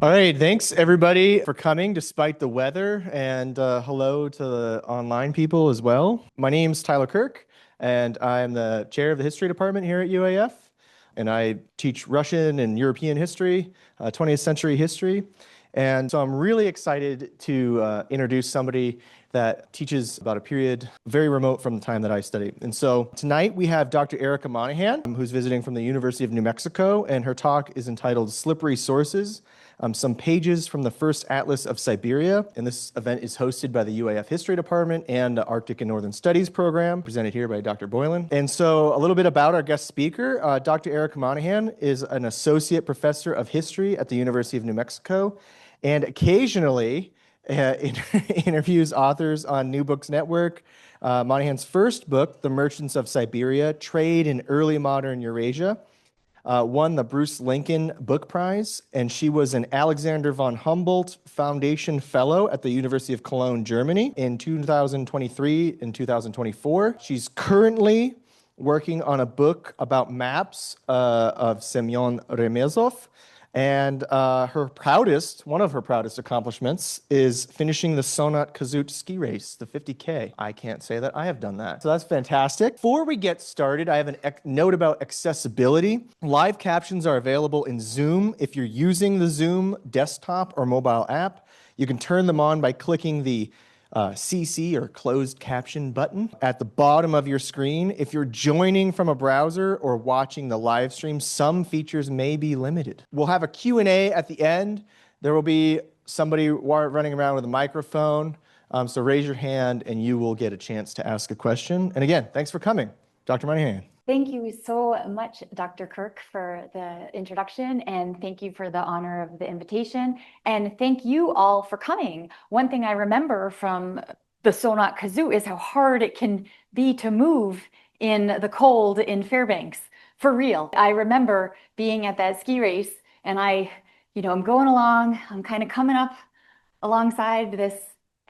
All right, thanks everybody for coming despite the weather, and hello to the online people as well. My name's Tyler Kirk, and I'm the chair of the history department here at UAF, and I teach Russian and European history, 20th century history. And so I'm really excited to introduce somebody that teaches about a period very remote from the time that I studied. And so tonight we have Dr. Erika Monahan, who's visiting from the University of New Mexico, and her talk is entitled Slippery Sources, some pages from the First Atlas of Siberia. And this event is hosted by the UAF History Department and the Arctic and Northern Studies program, presented here by Dr. Boylan. And so a little bit about our guest speaker. Dr. Erika Monahan is an associate professor of history at the University of New Mexico, and occasionally interviews authors on New Books Network. Monahan's first book, The Merchants of Siberia, Trade in Early Modern Eurasia, won the Bruce Lincoln Book Prize, and she was an Alexander von Humboldt Foundation Fellow at the University of Cologne, Germany in 2023 and 2024. She's currently working on a book about maps of Semyon Remezov. And one of her proudest accomplishments is finishing the Sonat Kazut ski race, the 50K. I can't say that I have done that. So that's fantastic. Before we get started, I have a note about accessibility. Live captions are available in Zoom. If you're using the Zoom desktop or mobile app, you can turn them on by clicking the CC or closed caption button at the bottom of your screen. If you're joining from a browser or watching the live stream, some features may be limited. We'll have a Q&A at the end. There will be somebody running around with a microphone. So raise your hand and you will get a chance to ask a question. And again, thanks for coming, Dr. Monahan. Thank you so much, Dr. Kirk, for the introduction, and thank you for the honor of the invitation, and thank you all for coming. One thing I remember from the Sonat Kazoo is how hard it can be to move in the cold in Fairbanks, for real. I remember being at that ski race, and I'm going along, I'm kind of coming up alongside this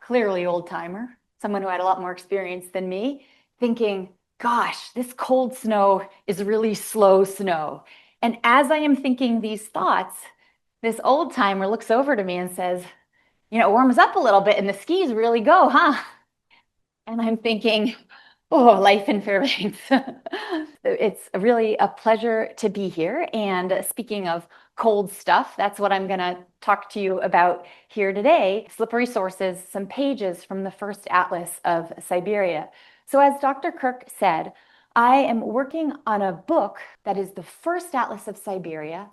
clearly old timer, someone who had a lot more experience than me, thinking, gosh, this cold snow is really slow snow. And as I am thinking these thoughts, this old timer looks over to me and says, it warms up a little bit and the skis really go, huh? And I'm thinking, oh, life in Fairbanks. It's really a pleasure to be here. And speaking of cold stuff, that's what I'm going to talk to you about here today. Slippery sources, some pages from the First Atlas of Siberia. So as Dr. Kirk said, I am working on a book that is the First Atlas of Siberia,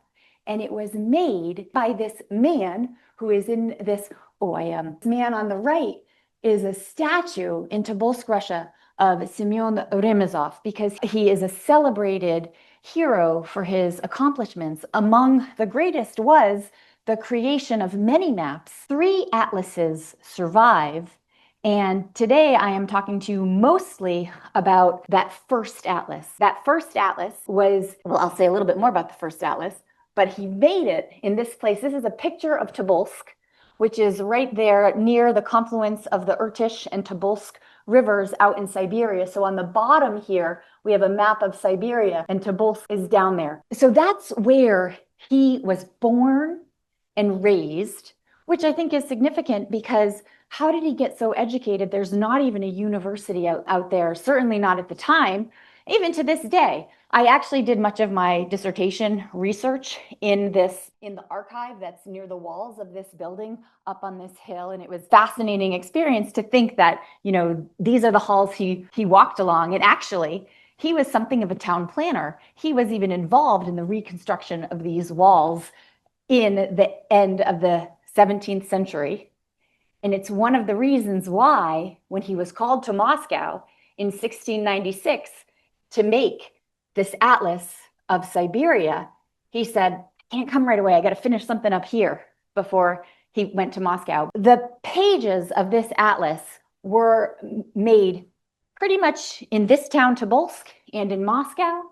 and it was made by this man who is in this, man on the right is a statue in Tobolsk, Russia of Semyon Remezov, because he is a celebrated hero for his accomplishments. Among the greatest was the creation of many maps. 3 atlases survive. And today I am talking to you mostly about that first atlas. That first atlas was, I'll say a little bit more about the first atlas, but he made it in this place. This is a picture of Tobolsk, which is right there near the confluence of the Irtysh and Tobolsk rivers out in Siberia. So on the bottom here, we have a map of Siberia, and Tobolsk is down there. So that's where he was born and raised, which I think is significant because how did he get so educated? There's not even a university out there, certainly not at the time, even to this day. I actually did much of my dissertation research in the archive that's near the walls of this building up on this hill. And it was a fascinating experience to think that, these are the halls he walked along. And actually, he was something of a town planner. He was even involved in the reconstruction of these walls in the end of the 17th century. And it's one of the reasons why, when he was called to Moscow in 1696 to make this Atlas of Siberia, he said, I can't come right away. I got to finish something up here before he went to Moscow. The pages of this atlas were made pretty much in this town, Tobolsk, and in Moscow,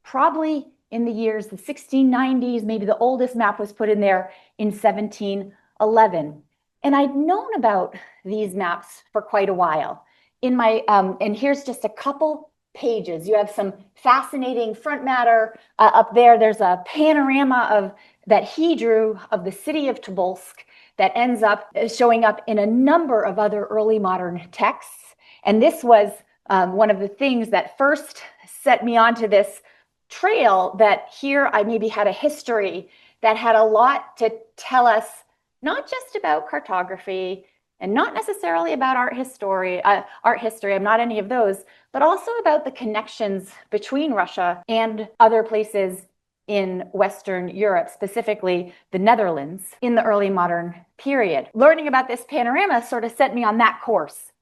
probably in the years the 1690s. Maybe the oldest map was put in there in 1711. And I'd known about these maps for quite a while. And here's just a couple pages. You have some fascinating front matter up there. There's a panorama of that he drew of the city of Tobolsk that ends up showing up in a number of other early modern texts. And this was one of the things that first set me onto this trail, that here I maybe had a history that had a lot to tell us, not just about cartography and not necessarily about art history. I'm not any of those, but also about the connections between Russia and other places in Western Europe, specifically the Netherlands, in the early modern period. Learning about this panorama sort of set me on that course.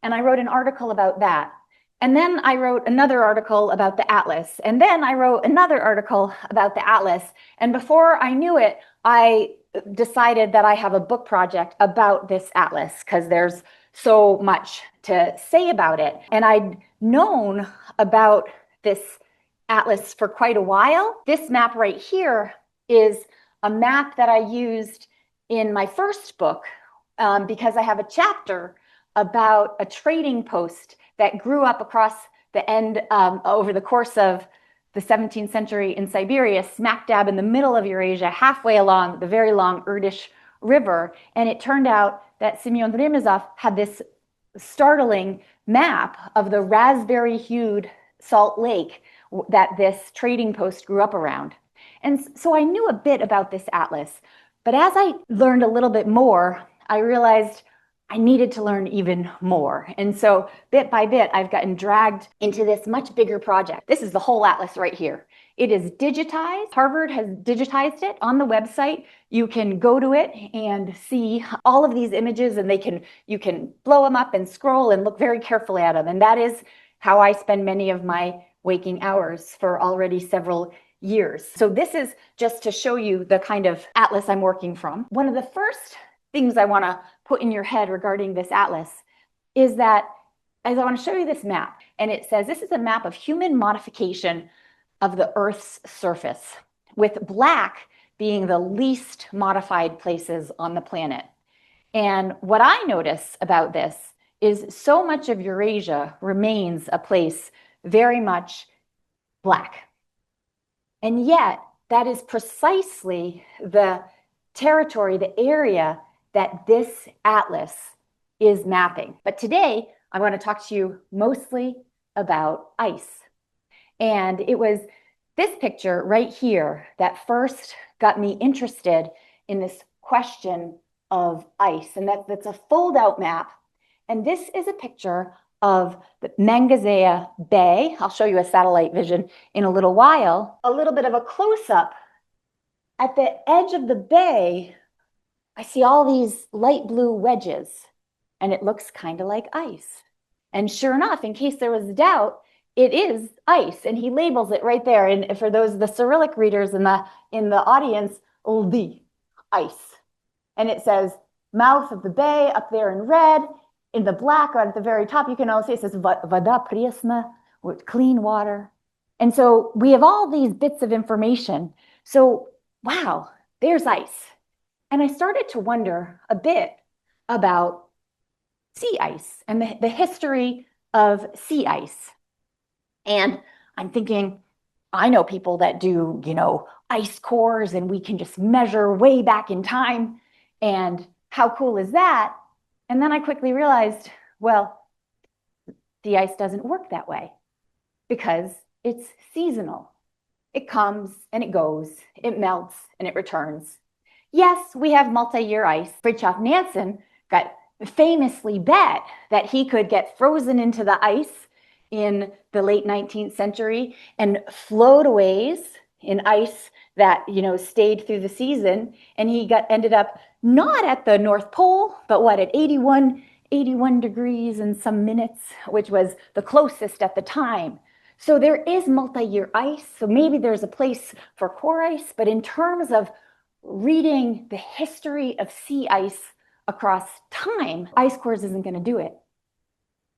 And I wrote an article about that. And then I wrote another article about the atlas. And then I wrote another article about the atlas. And before I knew it, I decided that I have a book project about this atlas because there's so much to say about it. And I'd known about this atlas for quite a while. This map right here is a map that I used in my first book because I have a chapter about a trading post that grew up across the end over the course of the 17th century in Siberia, smack dab in the middle of Eurasia, halfway along the very long Irtysh River. And it turned out that Semyon Remezov had this startling map of the raspberry-hued salt lake that this trading post grew up around. And so I knew a bit about this atlas, but as I learned a little bit more, I realized I needed to learn even more. And so bit by bit, I've gotten dragged into this much bigger project. This is the whole atlas right here. It is digitized. Harvard has digitized it on the website. You can go to it and see all of these images, and you can blow them up and scroll and look very carefully at them. And that is how I spend many of my waking hours for already several years. So this is just to show you the kind of atlas I'm working from. One of the first things I want to put in your head regarding this atlas is that, as I want to show you this map, and it says this is a map of human modification of the Earth's surface, with black being the least modified places on the planet. And what I notice about this is so much of Eurasia remains a place very much black. And yet, that is precisely the territory, the area that this atlas is mapping. But today, I want to talk to you mostly about ice. And it was this picture right here that first got me interested in this question of ice. And that's a fold-out map. And this is a picture of the Mangazea Bay. I'll show you a satellite vision in a little while. A little bit of a close-up. At the edge of the bay, I see all these light blue wedges, and it looks kind of like ice. And sure enough, in case there was doubt, it is ice, and he labels it right there. And for the Cyrillic readers in the audience, Oldi, ice. And it says mouth of the bay up there in red. In the black, right at the very top, you can also see it says Voda Priesna, clean water. And so we have all these bits of information. So, wow, there's ice. And I started to wonder a bit about sea ice and the history of sea ice. And I'm thinking, I know people that do, ice cores, and we can just measure way back in time. And how cool is that? And then I quickly realized, well, the ice doesn't work that way because it's seasonal. It comes and it goes, it melts and it returns. Yes, we have multi-year ice. Fridtjof Nansen got famously bet that he could get frozen into the ice in the late 19th century and float away in ice that stayed through the season, and he ended up not at the North Pole, but at 81 degrees and some minutes, which was the closest at the time. So there is multi-year ice, so maybe there's a place for core ice, but in terms of reading the history of sea ice across time, ice cores isn't going to do it.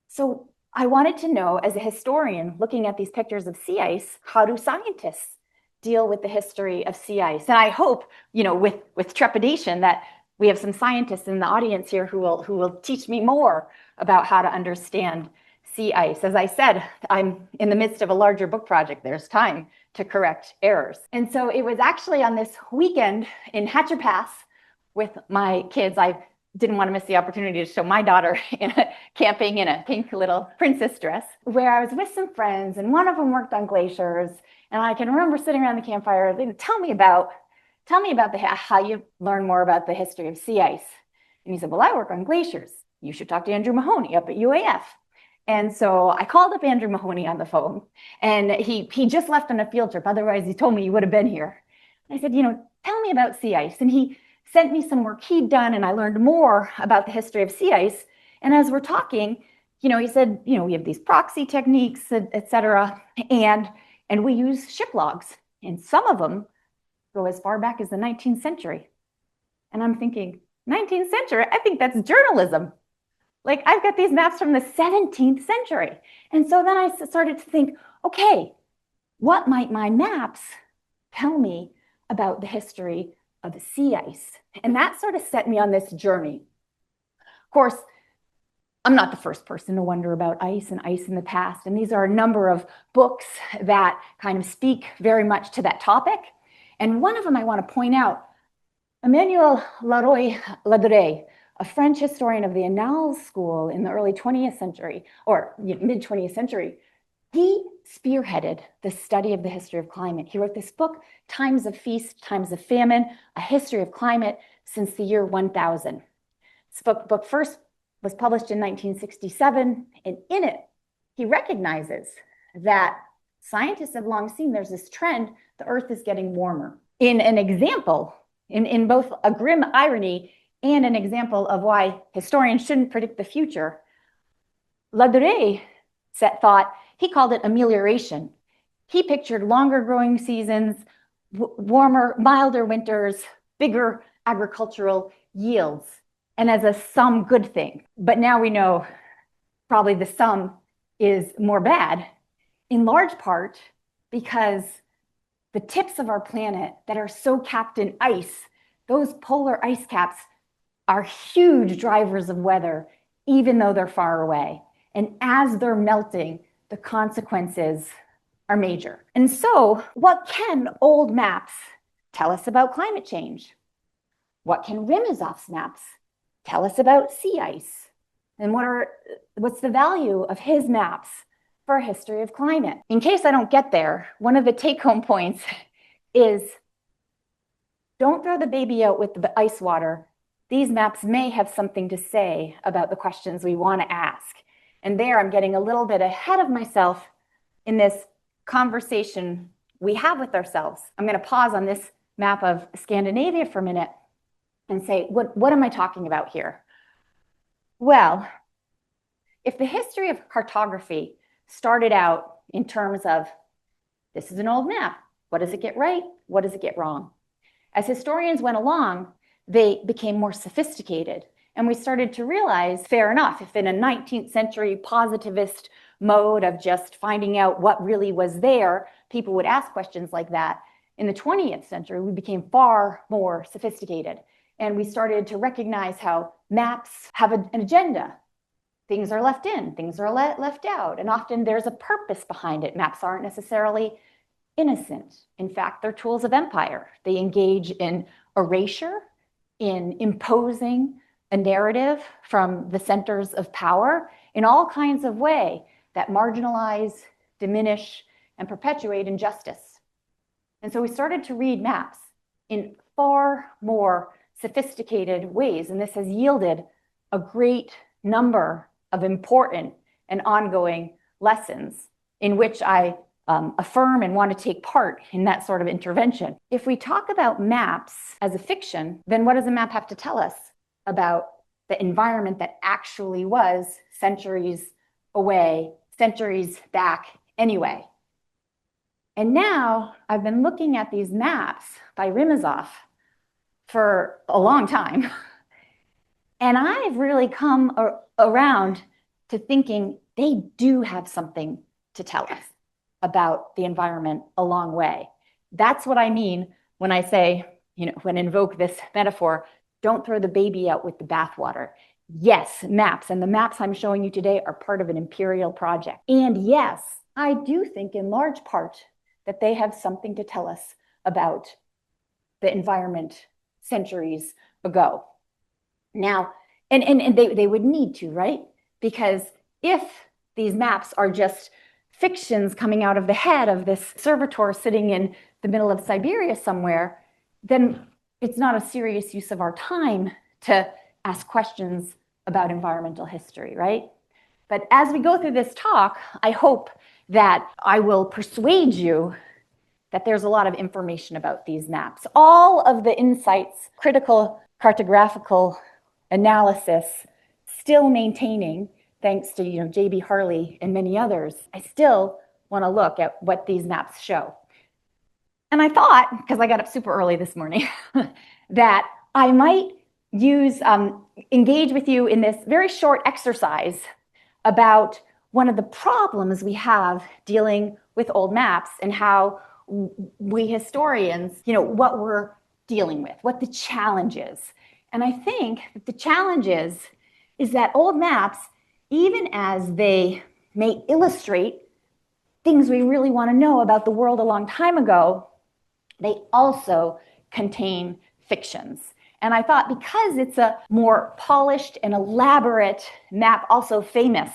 So I wanted to know, as a historian looking at these pictures of sea ice, how do scientists deal with the history of sea ice? And I hope, with trepidation, that we have some scientists in the audience here who will teach me more about how to understand sea ice. As I said, I'm in the midst of a larger book project. There's time to correct errors. And so it was actually on this weekend in Hatcher Pass with my kids. I didn't want to miss the opportunity to show my daughter camping in a pink little princess dress, where I was with some friends, and one of them worked on glaciers. And I can remember sitting around the campfire, tell me about how you learn more about the history of sea ice. And he said, well, I work on glaciers. You should talk to Andrew Mahoney up at UAF. And so I called up Andrew Mahoney on the phone, and he just left on a field trip. Otherwise, he told me he would have been here. And I said, tell me about sea ice. And he sent me some work he'd done, and I learned more about the history of sea ice. And as we're talking, he said, we have these proxy techniques, et cetera, and we use ship logs. And some of them go as far back as the 19th century. And I'm thinking, 19th century? I think that's journalism. Like, I've got these maps from the 17th century. And so then I started to think, okay, what might my maps tell me about the history of the sea ice? And that sort of set me on this journey. Of course, I'm not the first person to wonder about ice and ice in the past. And these are a number of books that kind of speak very much to that topic. And one of them I want to point out, Emmanuel Ladurée, a French historian of the Annales School in the early 20th century, or mid 20th century, he spearheaded the study of the history of climate. He wrote this book, Times of Feast, Times of Famine, A History of Climate Since the Year 1000. This book first was published in 1967, and in it, he recognizes that scientists have long seen there's this trend, the Earth is getting warmer. In an example, in both a grim irony and an example of why historians shouldn't predict the future, Ladurée thought, he called it amelioration. He pictured longer growing seasons, warmer, milder winters, bigger agricultural yields, and as a sum good thing. But now we know probably the sum is more bad, in large part because the tips of our planet that are so capped in ice, those polar ice caps, are huge drivers of weather, even though they're far away. And as they're melting, the consequences are major. And so, what can old maps tell us about climate change? What can Rimazov's maps tell us about sea ice? And what's the value of his maps for a history of climate? In case I don't get there, one of the take-home points is, don't throw the baby out with the ice water. These maps may have something to say about the questions we want to ask. And there I'm getting a little bit ahead of myself in this conversation we have with ourselves. I'm going to pause on this map of Scandinavia for a minute and say, what am I talking about here? Well, if the history of cartography started out in terms of, this is an old map, what does it get right? What does it get wrong? As historians went along, they became more sophisticated. And we started to realize, fair enough, if in a 19th century positivist mode of just finding out what really was there, people would ask questions like that. In the 20th century, we became far more sophisticated. And we started to recognize how maps have an agenda. Things are left in, things are left out. And often there's a purpose behind it. Maps aren't necessarily innocent. In fact, they're tools of empire. They engage in erasure, in imposing a narrative from the centers of power in all kinds of ways that marginalize, diminish, and perpetuate injustice. And so we started to read maps in far more sophisticated ways, and this has yielded a great number of important and ongoing lessons in which I affirm and want to take part in that sort of intervention. If we talk about maps as a fiction, then what does a map have to tell us about the environment that actually was centuries away, centuries back anyway? And now I've been looking at these maps by Rimazov for a long time. And I've really come around to thinking they do have something to tell us about the environment a long way. That's what I mean when I say, when I invoke this metaphor, don't throw the baby out with the bathwater. Yes, maps. And the maps I'm showing you today are part of an imperial project. And yes, I do think in large part that they have something to tell us about the environment centuries ago. Now, and they would need to, right? Because if these maps are just fictions coming out of the head of this servitor sitting in the middle of Siberia somewhere, then it's not a serious use of our time to ask questions about environmental history, right? But as we go through this talk, I hope that I will persuade you that there's a lot of information about these maps. All of the insights, critical cartographical analysis, still maintaining, thanks to J.B. Harley and many others, I still want to look at what these maps show. And I thought, because I got up super early this morning, that I might engage with you in this very short exercise about one of the problems we have dealing with old maps and how we historians, what we're dealing with, what the challenge is. And I think that the challenge is that old maps, even as they may illustrate things we really want to know about the world a long time ago, they also contain fictions. And I thought because it's a more polished and elaborate map, also famous,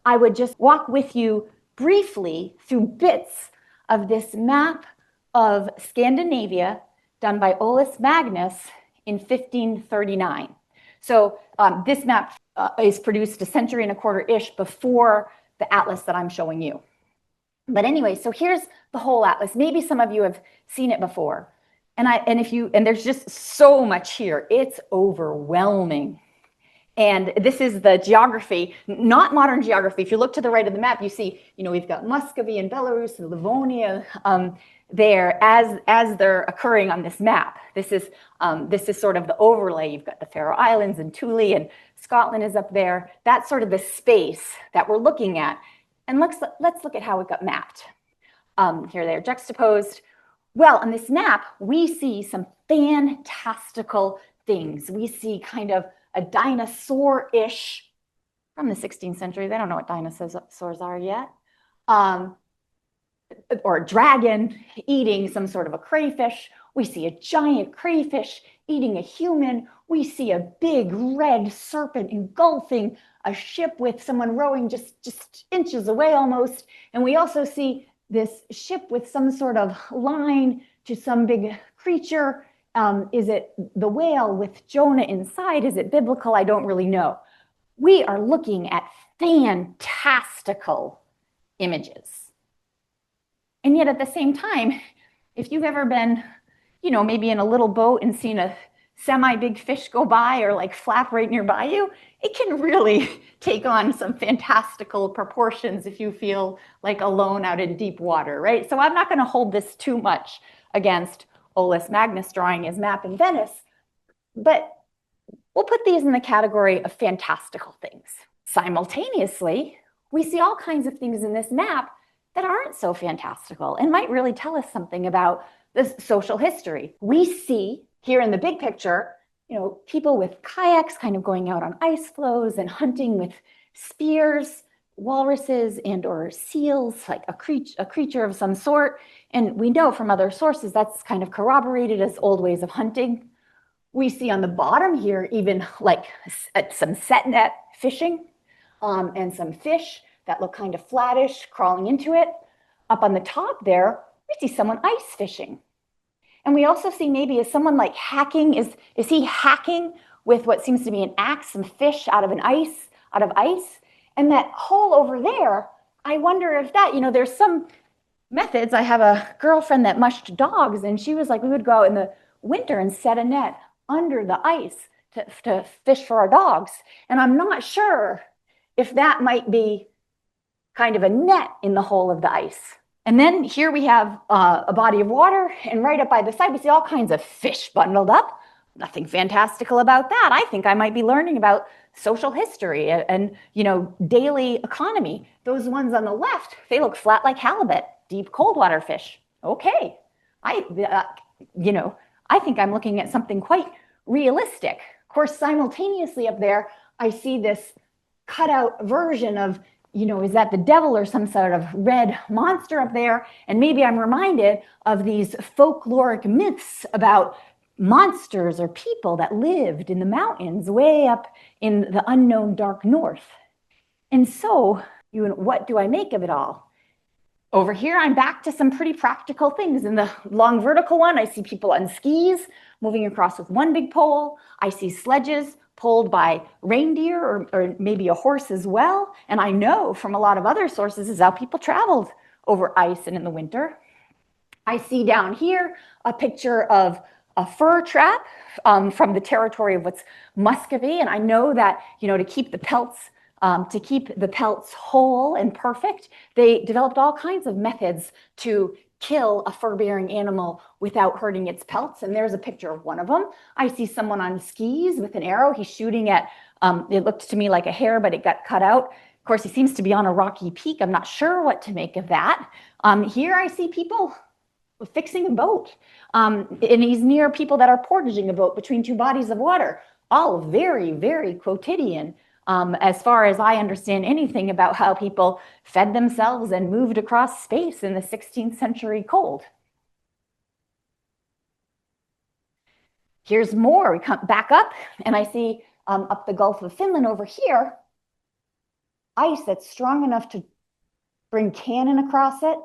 I would just walk with you briefly through bits of this map of Scandinavia done by Olaus Magnus in 1539. So this map is produced a century and a quarter-ish before the atlas that I'm showing you. But anyway, so here's the whole atlas. Maybe some of you have seen it before. And there's just so much here. It's overwhelming. And this is the geography, not modern geography. If you look to the right of the map, you see, we've got Muscovy and Belarus and Livonia there as they're occurring on this map. This is sort of the overlay. You've got the Faroe Islands and Thule, and Scotland is up there. That's sort of the space that we're looking at. And let's look at how it got mapped. Here they're juxtaposed. Well, on this map, we see some fantastical things. We see kind of a dinosaur-ish from the 16th century. They don't know what dinosaurs are yet. Or a dragon eating some sort of a crayfish. We see a giant crayfish eating a human. We see a big red serpent engulfing a ship with someone rowing just inches away almost. And we also see this ship with some sort of line to some big creature. Is it the whale with Jonah inside? Is it biblical? I don't really know. We are looking at fantastical images. And yet at the same time, if you've ever been, maybe in a little boat and seen a semi-big fish go by or like flap right nearby you, it can really take on some fantastical proportions if you feel like alone out in deep water, right? So I'm not going to hold this too much against Olaus Magnus drawing his map in Venice, but we'll put these in the category of fantastical things. Simultaneously, we see all kinds of things in this map that aren't so fantastical and might really tell us something about this social history. We see here in the big picture, people with kayaks kind of going out on ice floes and hunting with spears, walruses and or seals, like a creature of some sort. And we know from other sources that's kind of corroborated as old ways of hunting. We see on the bottom here even like some set net fishing and some fish that look kind of flattish crawling into it. Up on the top there, we see someone ice fishing. And we also see maybe is someone like hacking, is he hacking with what seems to be an axe, some fish out of ice? And that hole over there, I wonder if that, there's some methods. I have a girlfriend that mushed dogs, and she was like, we would go out in the winter and set a net under the ice to fish for our dogs. And I'm not sure if that might be kind of a net in the hole of the ice. And then here we have a body of water, and right up by the side, we see all kinds of fish bundled up. Nothing fantastical about that. I think I might be learning about social history and daily economy. Those ones on the left, they look flat like halibut, deep cold water fish. Okay, I think I'm looking at something quite realistic. Of course, simultaneously up there, I see this cutout version of, is that the devil or some sort of red monster up there? And maybe I'm reminded of these folkloric myths about monsters or people that lived in the mountains way up in the unknown dark north. And so, what do I make of it all? Over here, I'm back to some pretty practical things. In the long vertical one, I see people on skis moving across with one big pole. I see sledges pulled by reindeer or maybe a horse as well. And I know from a lot of other sources is how people traveled over ice and in the winter. I see down here a picture of a fur trap from the territory of what's Muscovy. And I know that, to keep the pelts whole and perfect, they developed all kinds of methods to kill a fur-bearing animal without hurting its pelts. And there's a picture of one of them. I see someone on skis with an arrow. He's shooting at, it looked to me like a hare, but it got cut out. Of course, he seems to be on a rocky peak. I'm not sure what to make of that. Here I see people fixing a boat. And he's near people that are portaging a boat between two bodies of water, all very, very quotidian. As far as I understand anything about how people fed themselves and moved across space in the 16th century cold. Here's more. We come back up and I see up the Gulf of Finland over here, ice that's strong enough to bring cannon across it,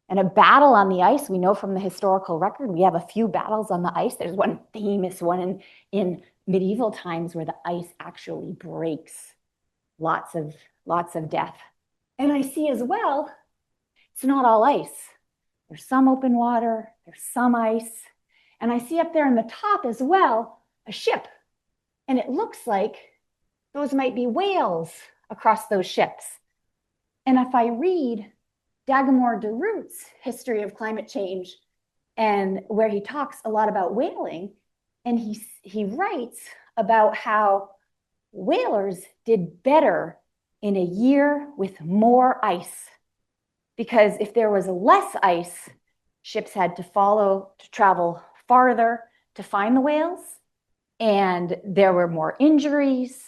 and a battle on the ice. We know from the historical record, we have a few battles on the ice. There's one famous one in medieval times where the ice actually breaks. Lots of death. And I see as well, it's not all ice. There's some open water, there's some ice. And I see up there in the top as well, a ship. And it looks like those might be whales across those ships. And if I read Dagmar DeRoot's History of Climate Change, and where he talks a lot about whaling, and he writes about how whalers did better in a year with more ice. Because if there was less ice, ships had to travel farther to find the whales, and there were more injuries,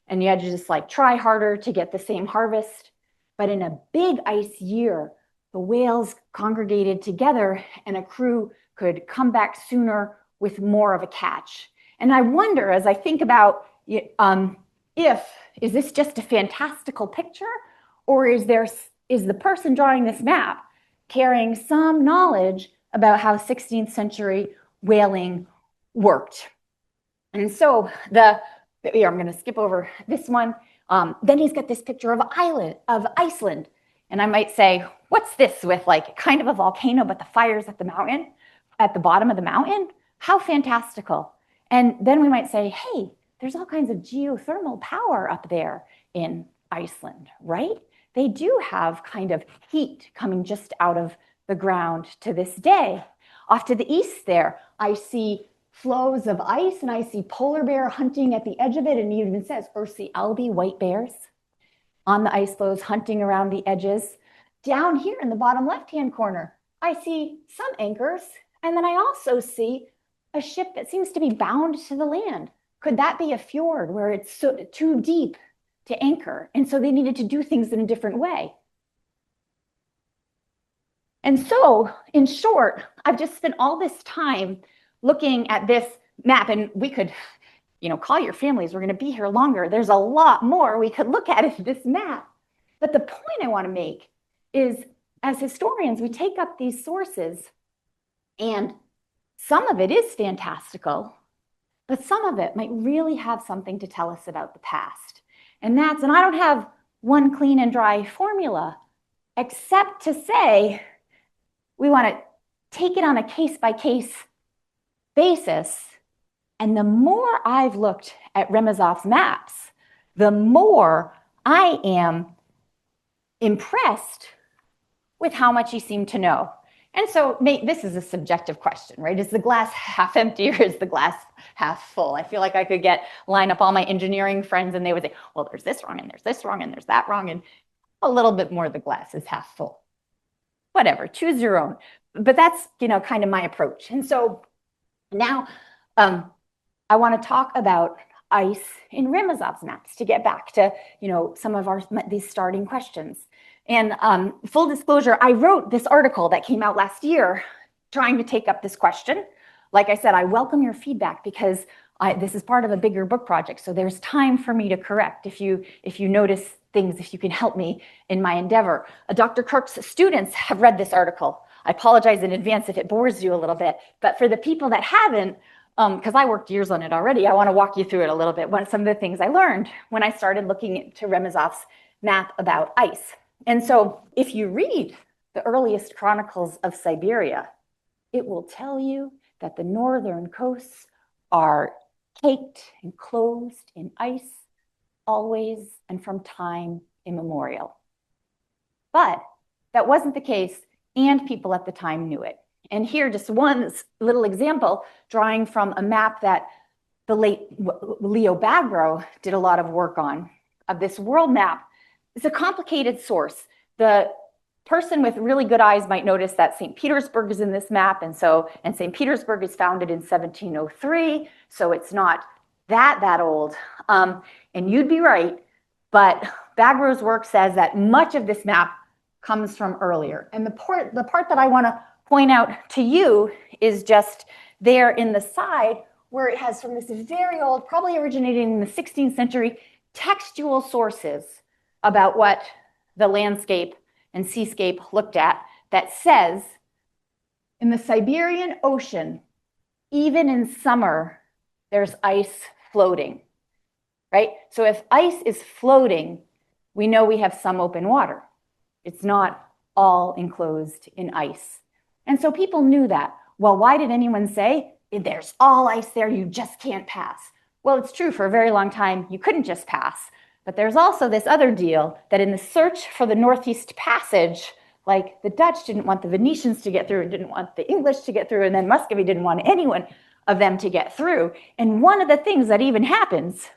and you had to just try harder to get the same harvest. But in a big ice year, the whales congregated together and a crew could come back sooner with more of a catch. And I wonder, as I think about, is this just a fantastical picture, or is the person drawing this map carrying some knowledge about how 16th century whaling worked? And so I'm going to skip over this one. Then he's got this picture of Iceland. And I might say, what's this with kind of a volcano, but the fire's at the bottom of the mountain? How fantastical. And then we might say, hey, there's all kinds of geothermal power up there in Iceland, right? They do have kind of heat coming just out of the ground to this day. Off to the east there, I see flows of ice, and I see polar bear hunting at the edge of it, and it even says Ursi albi, white bears, on the ice floes hunting around the edges. Down here in the bottom left-hand corner, I see some anchors, and then I also see a ship that seems to be bound to the land. Could that be a fjord where it's too deep to anchor, and so they needed to do things in a different way? And so, in short, I've just spent all this time looking at this map, and we could, call your families. We're going to be here longer. There's a lot more we could look at in this map. But the point I want to make is, as historians, we take up these sources, and some of it is fantastical, but some of it might really have something to tell us about the past. And I don't have one clean and dry formula, except to say we want to take it on a case-by-case basis. And the more I've looked at Remezov's maps, the more I am impressed with how much he seemed to know. And so this is a subjective question, right? Is the glass half empty or is the glass half full? I feel like I could line up all my engineering friends and they would say, well, there's this wrong and there's this wrong and there's that wrong. And a little bit more the glass is half full. Whatever, choose your own. But that's, kind of my approach. And so now I want to talk about ice in Remazov's maps to get back to, some of these starting questions. And full disclosure, I wrote this article that came out last year trying to take up this question. Like I said, I welcome your feedback because this is part of a bigger book project. So there's time for me to correct if you notice things, if you can help me in my endeavor. Dr. Kirk's students have read this article. I apologize in advance if it bores you a little bit, but for the people that haven't, because I worked years on it already, I want to walk you through it a little bit. Some of the things I learned when I started looking into Remazov's map about ice. And so if you read the earliest chronicles of Siberia, it will tell you that the northern coasts are caked and closed in ice, always and from time immemorial. But that wasn't the case, and people at the time knew it. And here, just one little example, drawing from a map that the late Leo Bagro did a lot of work on, of this world map. It's a complicated source. The person with really good eyes might notice that St. Petersburg is in this map, and St. Petersburg is founded in 1703, so it's not that old. And you'd be right, but Bagro's work says that much of this map comes from earlier. And the part that I want to point out to you is just there in the side where it has from this very old, probably originating in the 16th century, textual sources about what the landscape and seascape looked at that says, in the Siberian Ocean, even in summer, there's ice floating, right? So if ice is floating, we know we have some open water. It's not all enclosed in ice. And so people knew that. Well, why did anyone say, there's all ice there, you just can't pass? Well, it's true, for a very long time, you couldn't just pass. But there's also this other deal that in the search for the Northeast Passage, like the Dutch didn't want the Venetians to get through and didn't want the English to get through, and then Muscovy didn't want anyone of them to get through. And one of the things that even happens,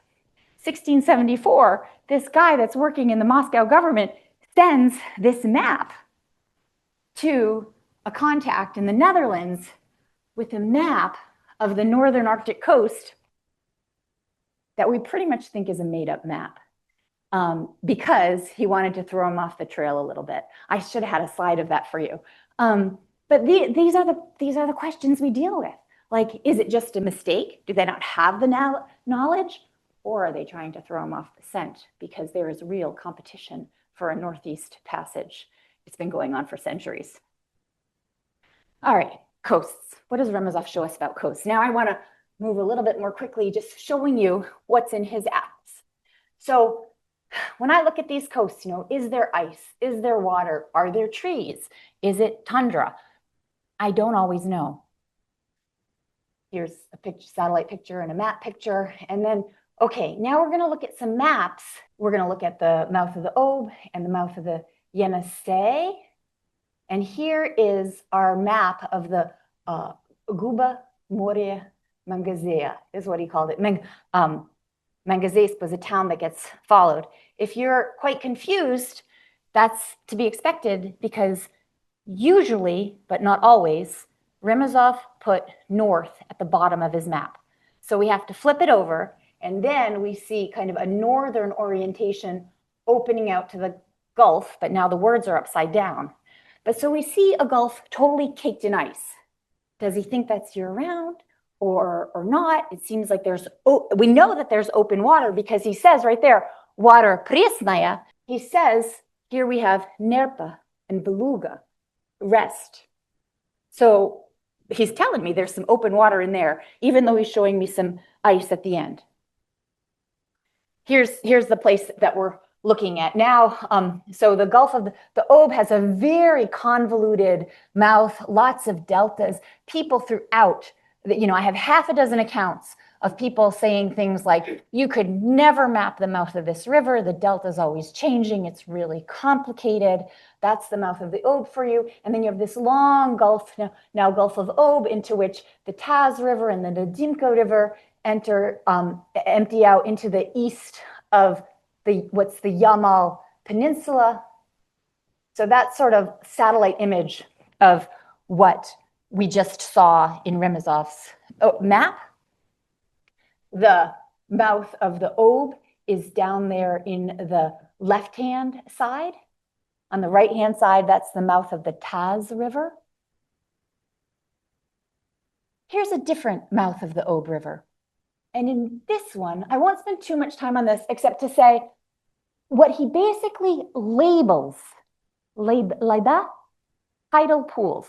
1674, this guy that's working in the Moscow government sends this map to a contact in the Netherlands with a map of the northern Arctic coast that we pretty much think is a made-up map. Because he wanted to throw him off the trail a little bit. I should have had a slide of that for you. But these are the questions we deal with. Like, is it just a mistake? Do they not have the knowledge? Or are they trying to throw him off the scent because there is real competition for a Northeast Passage? It's been going on for centuries. All right, coasts. What does Remazov show us about coasts? Now I want to move a little bit more quickly, just showing you what's in his apps. So when I look at these coasts, is there ice? Is there water? Are there trees? Is it tundra? I don't always know. Here's a picture, satellite picture and a map picture. And then, okay, now we're going to look at some maps. We're going to look at the mouth of the Ob and the mouth of the Yenisei. And here is our map of the Guba Moria Mangazea, is what he called it. Mangazesp was a town that gets followed. If you're quite confused, that's to be expected because usually, but not always, Remazov put north at the bottom of his map. So we have to flip it over, and then we see kind of a northern orientation opening out to the Gulf, but now the words are upside down. But so we see a Gulf totally caked in ice. Does he think that's year-round? Or not? It seems like we know that there's open water because he says right there, water presnaya. He says, here we have Nerpa and Beluga, rest. So he's telling me there's some open water in there, even though he's showing me some ice at the end. Here's the place that we're looking at now. So the Gulf of the Ob has a very convoluted mouth, lots of deltas, people throughout. I have half a dozen accounts of people saying things like, you could never map the mouth of this river. The delta is always changing. It's really complicated. That's the mouth of the Ob for you. And then you have this long Gulf, now Gulf of Ob, into which the Taz River and the Nadimka River empty out into the east of what's the Yamal Peninsula. So that's sort of satellite image of what we just saw in Remazov's map. The mouth of the Ob is down there in the left-hand side. On the right-hand side, that's the mouth of the Taz River. Here's a different mouth of the Ob River. And in this one, I won't spend too much time on this except to say what he basically labels, tidal pools.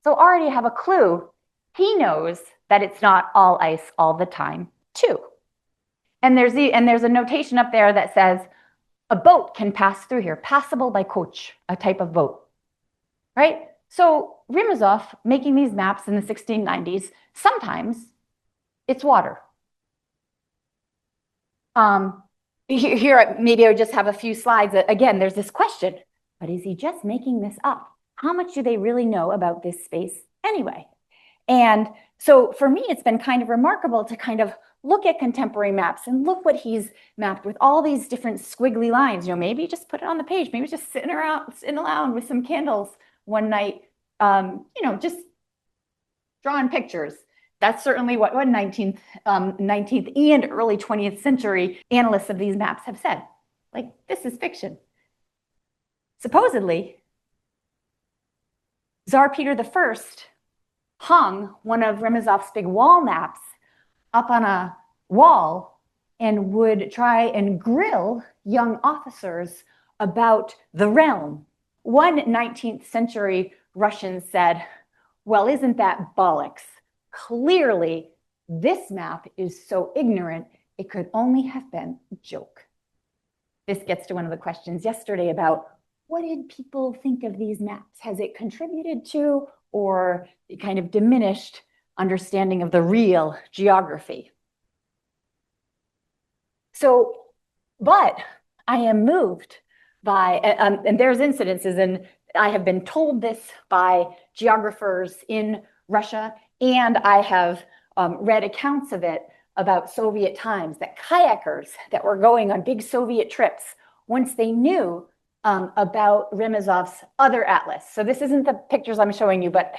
So already have a clue. He knows that it's not all ice all the time, too. And there's a notation up there that says a boat can pass through here, passable by coach, a type of boat, right? So Rimazov making these maps in the 1690s, sometimes it's water. Here, maybe I would just have a few slides. Again, there's this question, but is he just making this up? How much do they really know about this space anyway? And so for me, it's been kind of remarkable to kind of look at contemporary maps and look what he's mapped with all these different squiggly lines. Maybe just put it on the page, maybe just sitting around with some candles one night, just drawing pictures. That's certainly what 19th and early 20th century analysts of these maps have said. Like, this is fiction. Supposedly, Tsar Peter I hung one of Rimazov's big wall maps up on a wall and would try and grill young officers about the realm. One 19th century Russian said, well, isn't that bollocks? Clearly, this map is so ignorant, it could only have been a joke. This gets to one of the questions yesterday about what did people think of these maps? Has it contributed to or kind of diminished understanding of the real geography? So, but I am moved by, and there's incidences, and I have been told this by geographers in Russia, and I have read accounts of it about Soviet times, that kayakers that were going on big Soviet trips, once they knew about Rimazov's other atlas. So this isn't the pictures I'm showing you, but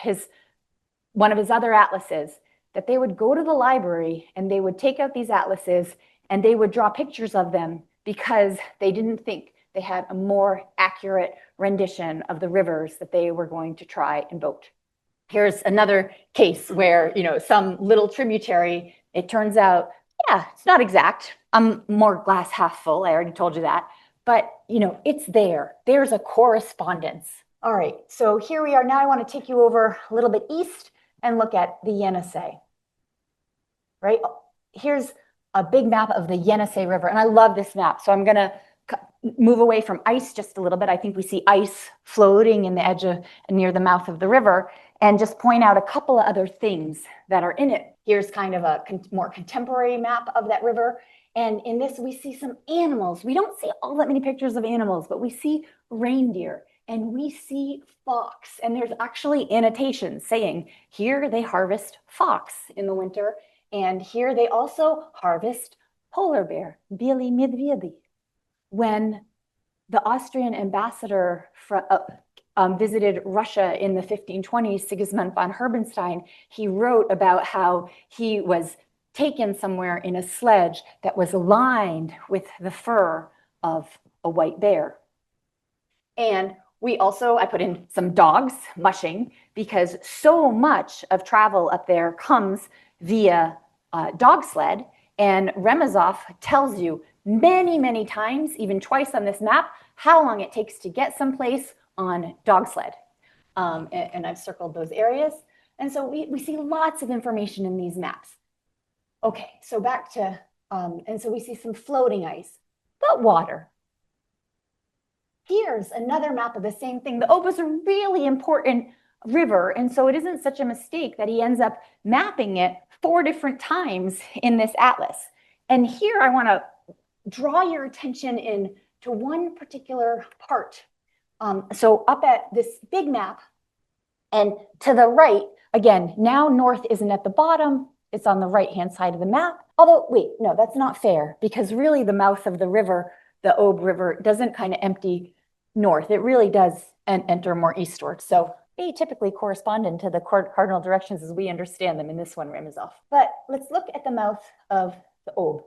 one of his other atlases, that they would go to the library and they would take out these atlases and they would draw pictures of them because they didn't think they had a more accurate rendition of the rivers that they were going to try and boat. Here's another case where, some little tributary, it turns out, yeah, it's not exact. I'm more glass half full. I already told you that. But, it's there. There's a correspondence. All right, so here we are. Now I want to take you over a little bit east and look at the Yenisei, right? Here's a big map of the Yenisei River, and I love this map. So I'm going to move away from ice just a little bit. I think we see ice floating in the edge near the mouth of the river, and just point out a couple of other things that are in it. Here's kind of a more contemporary map of that river. And in this, we see some animals. We don't see all that many pictures of animals, but we see reindeer and we see fox. And there's actually annotations saying here they harvest fox in the winter. And here they also harvest polar bear, Bieli medvedi. When the Austrian ambassador visited Russia in the 1520s, Sigismund von Herbenstein, he wrote about how he was taken somewhere in a sledge that was lined with the fur of a white bear. And I put in some dogs mushing, because so much of travel up there comes via dog sled. And Remazov tells you many, many times, even twice on this map, how long it takes to get someplace on dog sled. And I've circled those areas. And so we see lots of information in these maps. Okay, so back to, and so we see some floating ice, but water. Here's another map of the same thing. The Ob is a really important river, and so it isn't such a mistake that he ends up mapping it 4 different times in this atlas. And here I want to draw your attention in to one particular part. So up at this big map, and to the right, again, now north isn't at the bottom, it's on the right-hand side of the map. Although, wait, no, that's not fair, because really the mouth of the river, the Ob River, doesn't kind of empty north. It really does enter more eastward. So they typically correspond to the cardinal directions as we understand them in this one, Remazov. But let's look at the mouth of the Ob.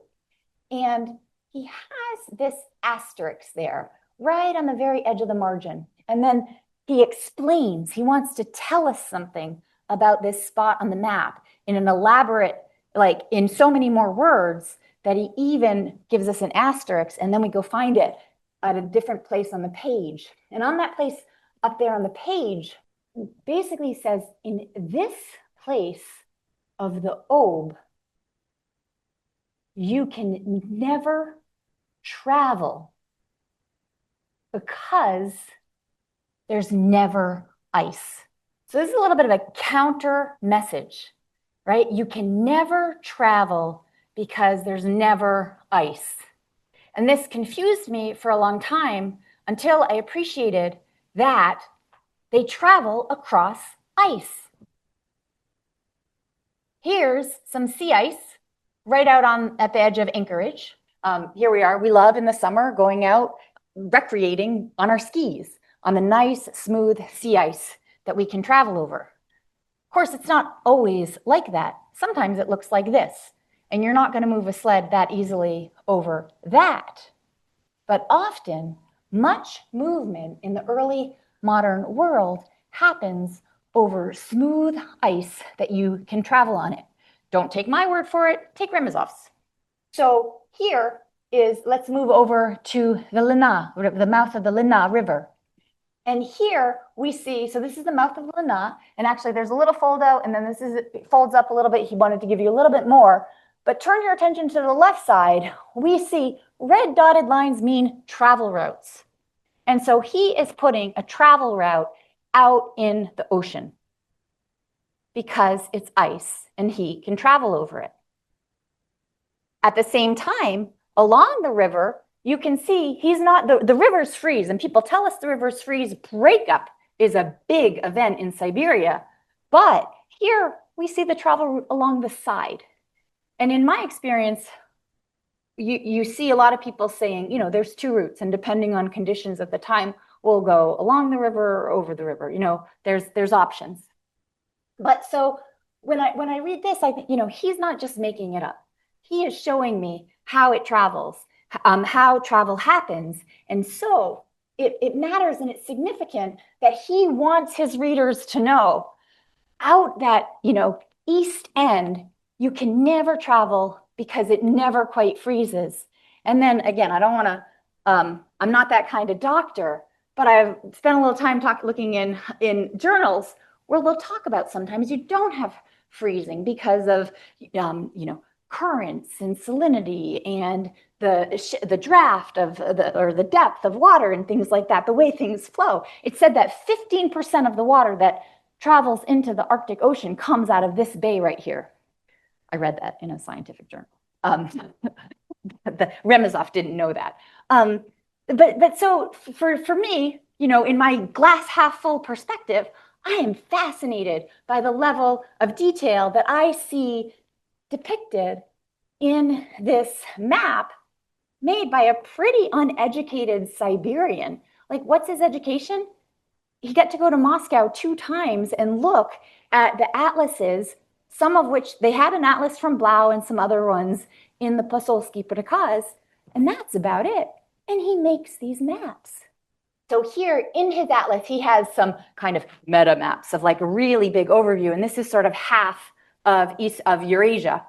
And he has this asterisk there, right on the very edge of the margin. And then he explains, he wants to tell us something about this spot on the map in an elaborate, like in so many more words, that he even gives us an asterisk, and then we go find it at a different place on the page. And on that place up there on the page, basically says, in this place of the Obe, you can never travel because there's never ice. So this is a little bit of a counter message, right? You can never travel because there's never ice. And this confused me for a long time until I appreciated that they travel across ice. Here's some sea ice right out at the edge of Anchorage. Here we are. We love in the summer going out recreating on our skis on the nice, smooth sea ice that we can travel over. Of course, it's not always like that. Sometimes it looks like this, and you're not going to move a sled that easily over that. But often, much movement in the early modern world happens over smooth ice that you can travel on it. Don't take my word for it, take Remesov's. So here is, let's move over to the Lena, the mouth of the Lena River. And here we see, so this is the mouth of the Lena, and actually there's a little fold out, and then it folds up a little bit. He wanted to give you a little bit more. But turn your attention to the left side, we see red dotted lines mean travel routes. And so he is putting a travel route out in the ocean because it's ice and he can travel over it. At the same time, along the river, you can see he's not, the rivers freeze, and people tell us the rivers freeze. Breakup is a big event in Siberia, but here we see the travel route along the side. And in my experience, you see a lot of people saying, there's two routes, and depending on conditions at the time, we'll go along the river or over the river. There's options. But so when I read this, I think, he's not just making it up. He is showing me how it travels, how travel happens. And so it matters and it's significant that he wants his readers to know out that, east end, you can never travel because it never quite freezes. And then again, I don't want to, I'm not that kind of doctor, but I've spent a little time looking in journals where they'll talk about sometimes you don't have freezing because of, currents and salinity and the draft of the depth of water and things like that, the way things flow. It said that 15% of the water that travels into the Arctic Ocean comes out of this bay right here. I read that in a scientific journal. The Remesov didn't know that. But so for me, in my glass half full perspective, I am fascinated by the level of detail that I see depicted in this map made by a pretty uneducated Siberian. Like, what's his education? He got to go to Moscow 2 times and look at the atlases, some of which they had an atlas from Blau and some other ones in the Posolsky Prikaz, and that's about it. And he makes these maps. So here in his atlas, he has some kind of meta maps of like a really big overview. And this is sort of half of Eurasia.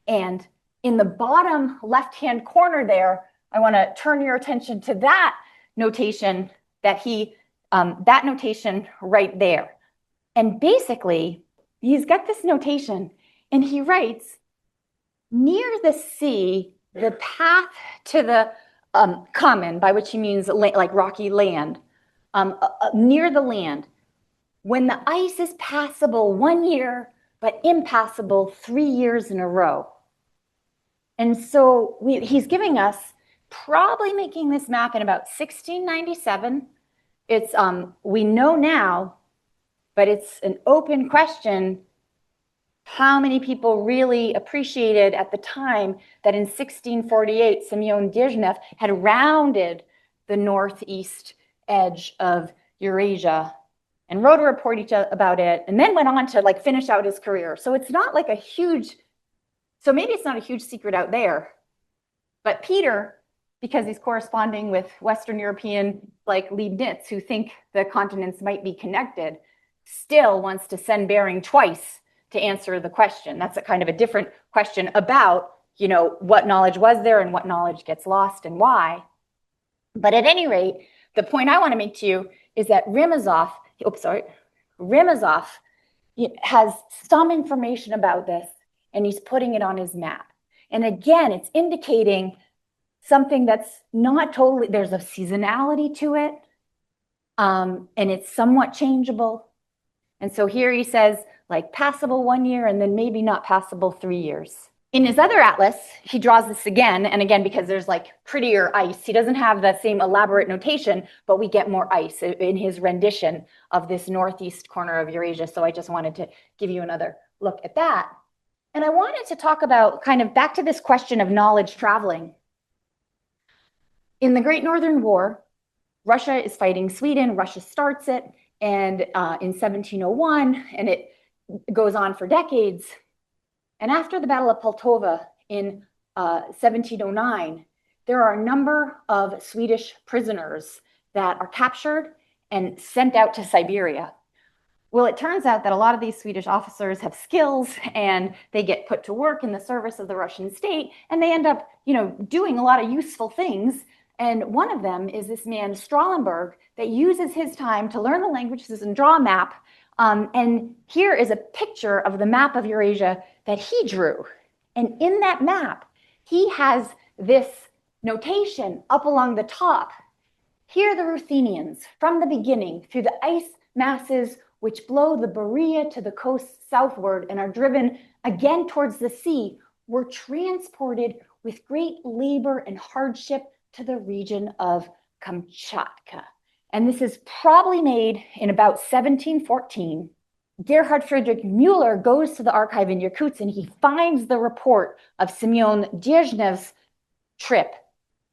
And in the bottom left-hand corner there, I want to turn your attention to that notation that that notation right there. And basically, he's got this notation and he writes, near the sea, the path to the common, by which he means like rocky land, near the land, when the ice is passable 1 year, but impassable 3 years in a row. And so he's giving us, probably making this map in about 1697. It's, we know now, but it's an open question how many people really appreciated at the time that in 1648, Semyon Dezhnev had rounded the northeast edge of Eurasia and wrote a report about it, and then went on to like finish out his career. So it's not like a huge, so maybe it's not a huge secret out there, But Peter, because he's corresponding with Western European like Leibniz, who think the continents might be connected, still wants to send Bering twice to answer the question. That's a kind of a different question about, what knowledge was there and what knowledge gets lost and why. But at any rate, the point I want to make to you is that Rimazov has some information about this, and he's putting it on his map. And again, it's indicating something that's not totally, there's a seasonality to it, and it's somewhat changeable. And so here he says, like, passable 1 year and then maybe not passable 3 years. In his other atlas, he draws this again and again because there's like prettier ice. He doesn't have the same elaborate notation, but we get more ice in his rendition of this northeast corner of Eurasia. So I just wanted to give you another look at that. And I wanted to talk about kind of back to this question of knowledge traveling. In the Great Northern War, Russia is fighting Sweden. Russia starts it and in 1701, and it goes on for decades. And after the Battle of Poltava in 1709, there are a number of Swedish prisoners that are captured and sent out to Siberia. Well, it turns out that a lot of these Swedish officers have skills and they get put to work in the service of the Russian state, and they end up, doing a lot of useful things. And one of them is this man, Strahlenberg, that uses his time to learn the languages and draw a map. And here is a picture of the map of Eurasia that he drew. And in that map, he has this notation up along the top. Here the Ruthenians, from the beginning, through the ice masses which blow the Berea to the coast southward and are driven again towards the sea, were transported with great labor and hardship to the region of Kamchatka. And this is probably made in about 1714. Gerhard Friedrich Müller goes to the archive in Yakutsk and he finds the report of Simeon Dezhnev's trip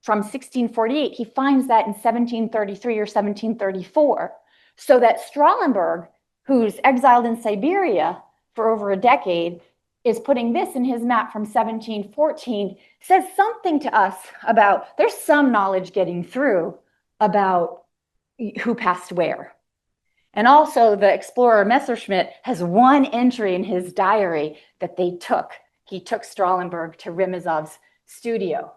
from 1648. He finds that in 1733 or 1734. So that Strahlenberg, who's exiled in Siberia for over a decade, is putting this in his map from 1714, says something to us about there's some knowledge getting through about who passed where. And also the explorer Messerschmitt has one entry in his diary that he took Strahlenberg to Rimazov's studio.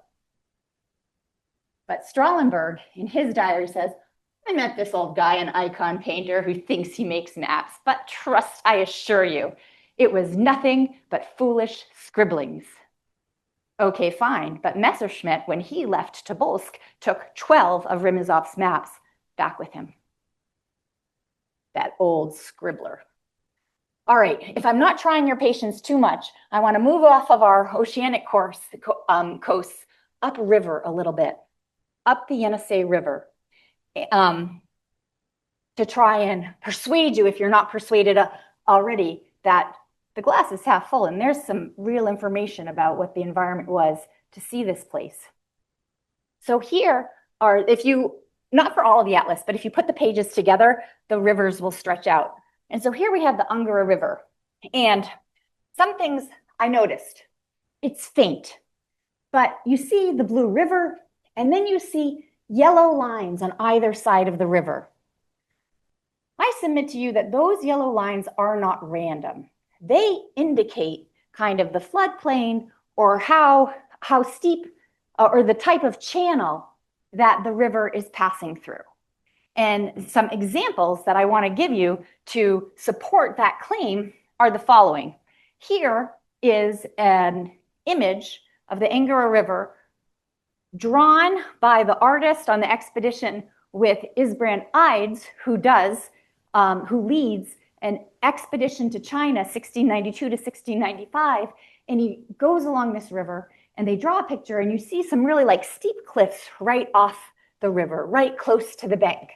But Strahlenberg in his diary says, I met this old guy, an icon painter who thinks he makes maps, but trust, I assure you, it was nothing but foolish scribblings. Okay, fine, but Messerschmitt, when he left Tobolsk, took 12 of Rimazov's maps back with him. That old scribbler. All right, if I'm not trying your patience too much, I want to move off of our oceanic coasts upriver a little bit, up the Yenisei River, to try and persuade you, if you're not persuaded already, that the glass is half full and there's some real information about what the environment was to see this place. So here are, not for all of the atlas, but if you put the pages together, the rivers will stretch out. And so here we have the Ungara River. And some things I noticed. It's faint, but you see the Blue River, and then you see yellow lines on either side of the river. I submit to you that those yellow lines are not random. They indicate kind of the floodplain or how steep or the type of channel that the river is passing through. And some examples that I want to give you to support that claim are the following. Here is an image of the Angara River drawn by the artist on the expedition with Isbrand Ides, who leads an expedition to China, 1692 to 1695, and he goes along this river, and they draw a picture, and you see some really like steep cliffs right off the river, right close to the bank.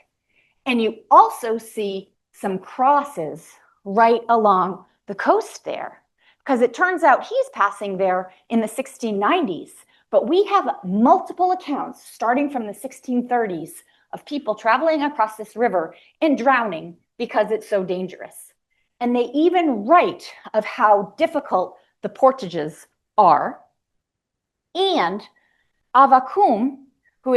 And you also see some crosses right along the coast there, because it turns out he's passing there in the 1690s. But we have multiple accounts starting from the 1630s of people traveling across this river and drowning because it's so dangerous. And they even write of how difficult the portages are. And Avvakum, who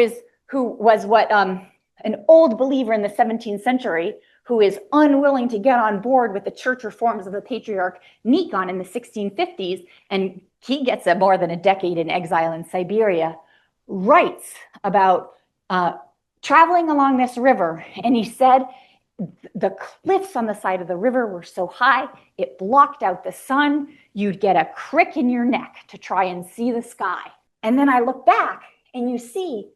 was what an old believer in the 17th century, who is unwilling to get on board with the church reforms of the patriarch Nikon in the 1650s, and he gets more than a decade in exile in Siberia, writes about traveling along this river. And he said the cliffs on the side of the river were so high, it blocked out the sun. You'd get a crick in your neck to try and see the sky. And then I look back and you see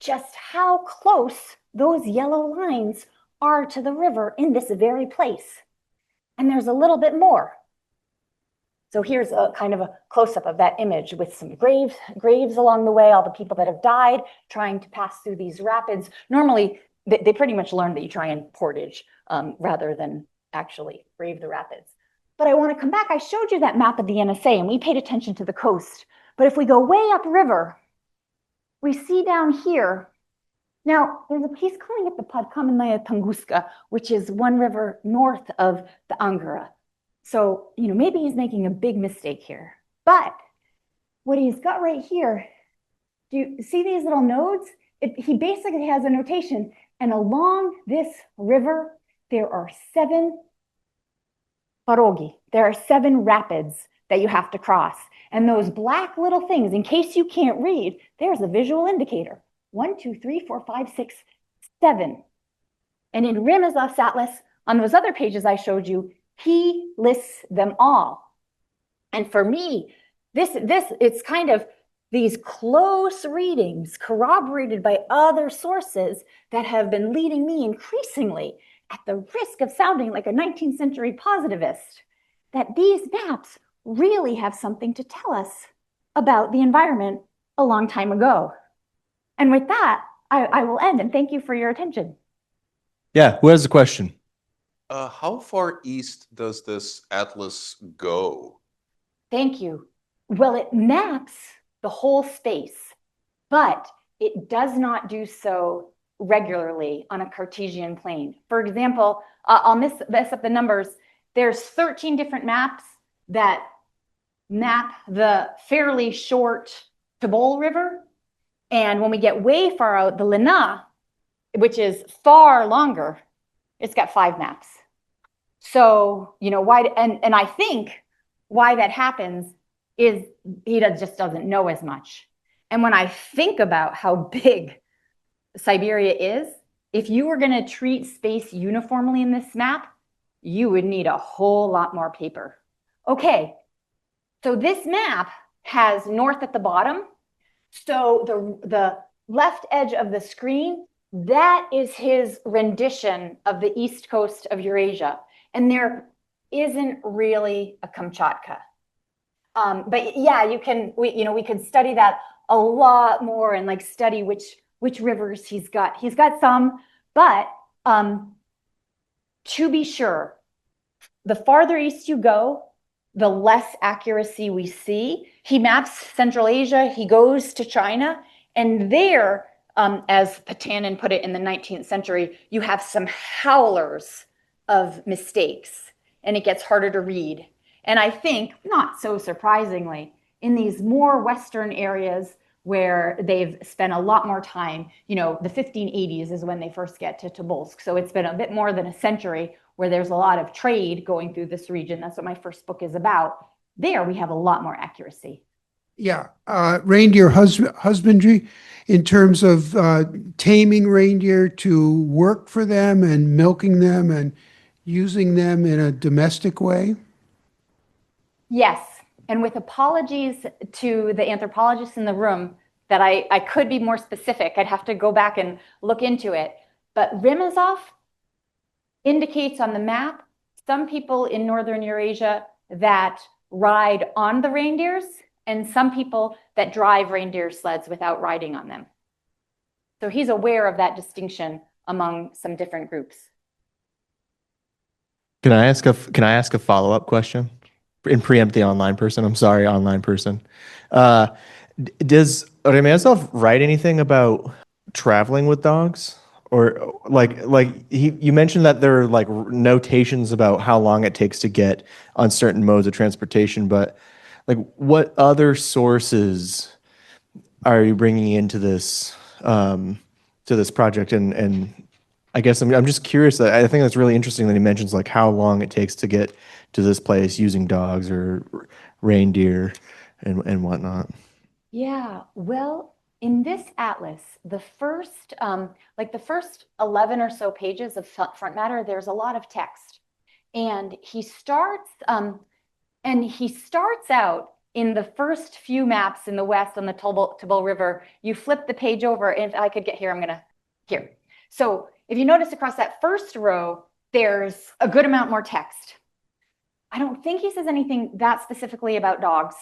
just how close those yellow lines are to the river in this very place. And there's a little bit more. So here's a kind of a close-up of that image with some graves along the way, all the people that have died trying to pass through these rapids. Normally, they pretty much learned that you try and portage rather than actually brave the rapids. But I want to come back. I showed you that map of the NSA, and we paid attention to the coast. But if we go way upriver, we see down here. Now, he's calling it the Podkamennaya Tunguska, which is one river north of the Angara. So, maybe he's making a big mistake here. But what he's got right here, do you see these little nodes? He basically has a notation. And along this river, there are 7 parogi. There are 7 rapids that you have to cross. And those black little things, in case you can't read, there's a visual indicator. 1, 2, 3, 4, 5, 6, 7. And in Rimazov's atlas, on those other pages I showed you, he lists them all. And for me, it's kind of these close readings corroborated by other sources that have been leading me increasingly, at the risk of sounding like a 19th century positivist, that these maps really have something to tell us about the environment a long time ago. And with that, I will end, and thank you for your attention. Yeah, who has a question? How far east does this atlas go? Thank you. Well, it maps the whole space, but it does not do so regularly on a Cartesian plane. For example, I'll mess up the numbers. There's 13 different maps that map the fairly short Tabol River. And when we get way far out, the Lena, which is far longer, it's got 5 maps. So, why, and I think why that happens is he just doesn't know as much. And when I think about how big Siberia is, if you were going to treat space uniformly in this map, you would need a whole lot more paper. Okay, so this map has north at the bottom. So the left edge of the screen, that is his rendition of the east coast of Eurasia. And there isn't really a Kamchatka. But yeah, we could study that a lot more and study which rivers he's got. He's got some, but to be sure, the farther east you go, the less accuracy we see. He maps Central Asia, he goes to China, and there, as Patanin put it in the 19th century, you have some howlers of mistakes, and it gets harder to read. And I think, not so surprisingly, in these more Western areas where they've spent a lot more time, the 1580s is when they first get to Tobolsk. So it's been a bit more than a century where there's a lot of trade going through this region. That's what my first book is about. There we have a lot more accuracy. Yeah, reindeer husbandry in terms of taming reindeer to work for them and milking them and using them in a domestic way? Yes, and with apologies to the anthropologists in the room that I could be more specific. I'd have to go back and look into it. But Rimazov indicates on the map some people in northern Eurasia that ride on the reindeers and some people that drive reindeer sleds without riding on them. So he's aware of that distinction among some different groups. Can I ask a follow-up question and preempt the online person? I'm sorry, online person. Does Remezov write anything about traveling with dogs? Or you mentioned that there are notations about how long it takes to get on certain modes of transportation, but what other sources are you bringing into this to this project? And I guess I'm just curious. That I think that's really interesting that he mentions like how long it takes to get to this place using dogs or reindeer and whatnot. Yeah, well, in this atlas, the first, like the first 11 or so pages of front matter, there's a lot of text. And he starts out in the first few maps in the west on the Tobol River. You flip the page over, and if I could get here, here. So if you notice across that first row, there's a good amount more text. I don't think he says anything that specifically about dogs.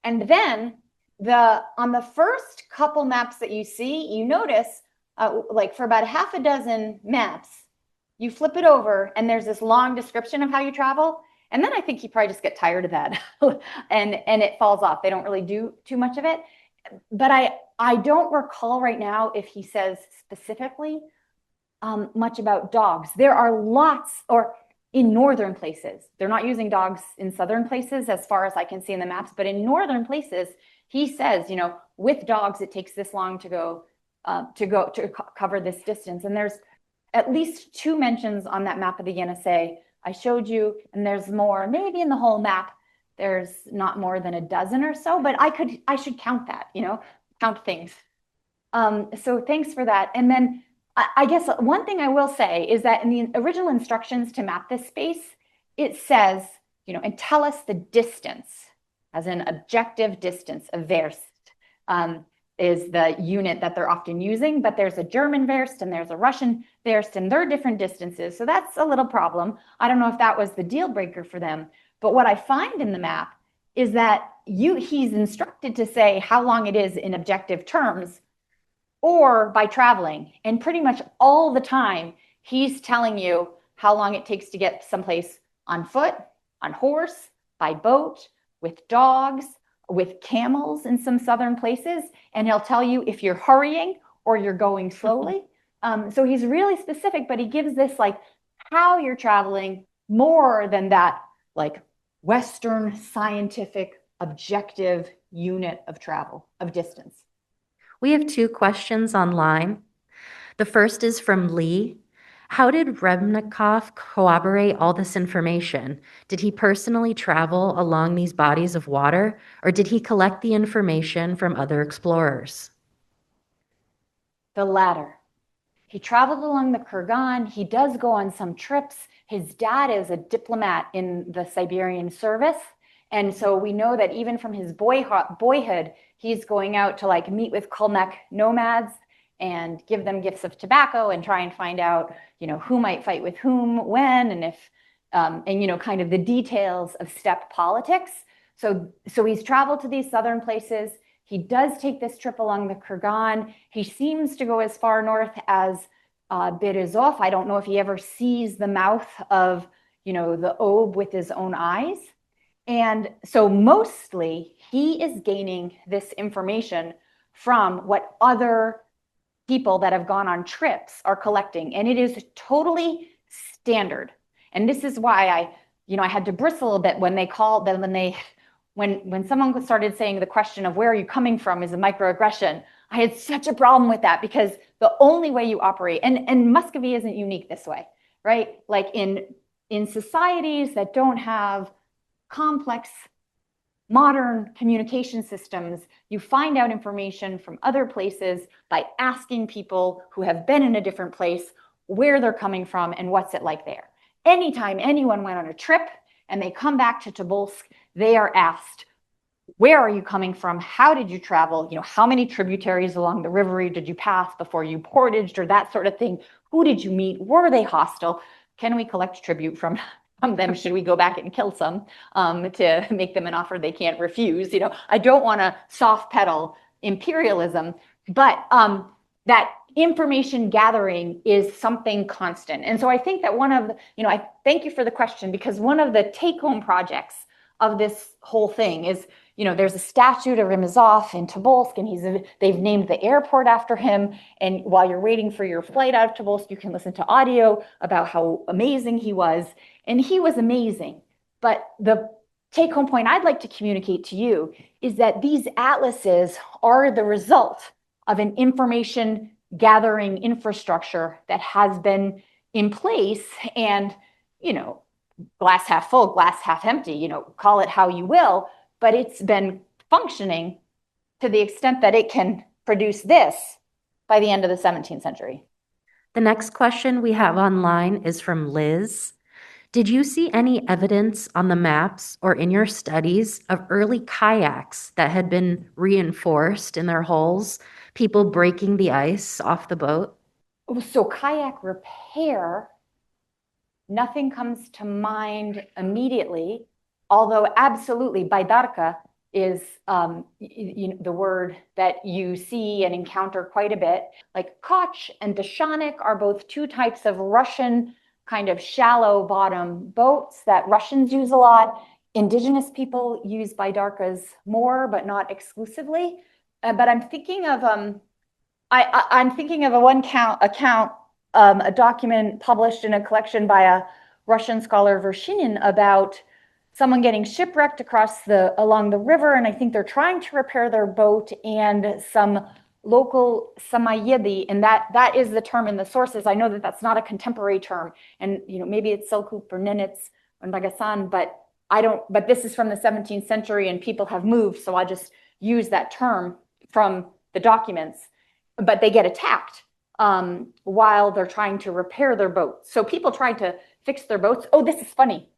And then on the first couple maps that you see, you notice like for about half a dozen maps, you flip it over and there's this long description of how you travel. And then I think you probably just get tired of that and it falls off. They don't really do too much of it. But I don't recall right now if he says specifically much about dogs. There are lots, or in northern places. They're not using dogs in southern places as far as I can see in the maps, but in northern places, he says, with dogs, it takes this long to cover this distance. And there's at least 2 mentions on that map of the NSA I showed you, and there's more, maybe in the whole map, there's not more than a dozen or so, but I should count that, count things. So thanks for that. And then I guess one thing I will say is that in the original instructions to map this space, it says, and tell us the distance, as an objective distance of verst, is the unit that they're often using, but there's a German verst and there's a Russian verst, and they're different distances. So that's a little problem. I don't know if that was the deal breaker for them, but what I find in the map is that he's instructed to say how long it is in objective terms, or by traveling. And pretty much all the time, he's telling you how long it takes to get someplace on foot, on horse, by boat, with dogs, with camels in some southern places. And he'll tell you if you're hurrying or you're going slowly. So he's really specific, but he gives this like how you're traveling more than that like Western scientific objective unit of travel, of distance. We have 2 questions online. The first is from Lee. How did Rebnikov corroborate all this information? Did he personally travel along these bodies of water, or did he collect the information from other explorers? The latter. He traveled along the Kurgan. He does go on some trips. His dad is a diplomat in the Siberian service. And so we know that even from his boyhood, he's going out to like meet with Kalmyk nomads and give them gifts of tobacco and try and find out, who might fight with whom, when, and if, kind of the details of steppe politics. So he's traveled to these southern places. He does take this trip along the Kurgan. He seems to go as far north as Berezov. I don't know if he ever sees the mouth of, the Ob with his own eyes. And so mostly he is gaining this information from what other people that have gone on trips are collecting. And it is totally standard. And this is why I had to bristle a bit when when someone started saying the question of where are you coming from is a microaggression. I had such a problem with that because the only way you operate, and Muscovy isn't unique this way, right? Like in societies that don't have complex modern communication systems, you find out information from other places by asking people who have been in a different place where they're coming from and what's it like there. Anytime anyone went on a trip and they come back to Tobolsk, they are asked, where are you coming from? How did you travel? How many tributaries along the river did you pass before you portaged, or that sort of thing? Who did you meet? Were they hostile? Can we collect tribute from them? Should we go back and kill some to make them an offer they can't refuse? I don't want to soft pedal imperialism, but that information gathering is something constant. And so I think that I thank you for the question, because one of the take-home projects of this whole thing is, there's a statue to Rimazov in Tobolsk, and they've named the airport after him. And while you're waiting for your flight out of Tobolsk, you can listen to audio about how amazing he was. And he was amazing. But the take-home point I'd like to communicate to you is that these atlases are the result of an information gathering infrastructure that has been in place, and, glass half full, glass half empty, call it how you will, but it's been functioning to the extent that it can produce this by the end of the 17th century. The next question we have online is from Liz. Did you see any evidence on the maps or in your studies of early kayaks that had been reinforced in their hulls, people breaking the ice off the boat? So kayak repair, nothing comes to mind immediately, although absolutely baidarka is the word that you see and encounter quite a bit. Like koch and dashanik are both two types of Russian kind of shallow bottom boats that Russians use a lot. Indigenous people use baidarkas more, but not exclusively. But I'm thinking of I'm thinking of account, a document published in a collection by a Russian scholar Vershinin about someone getting shipwrecked along the river, and I think they're trying to repair their boat, and some local samayedi, and that is the term in the sources. I know that that's not a contemporary term, and maybe it's Selkup or Nenets or Nagasan, but this is from the 17th century, and people have moved, so I just use that term from the documents. But they get attacked while they're trying to repair their boat. So people try to fix their boats. Oh, this is funny.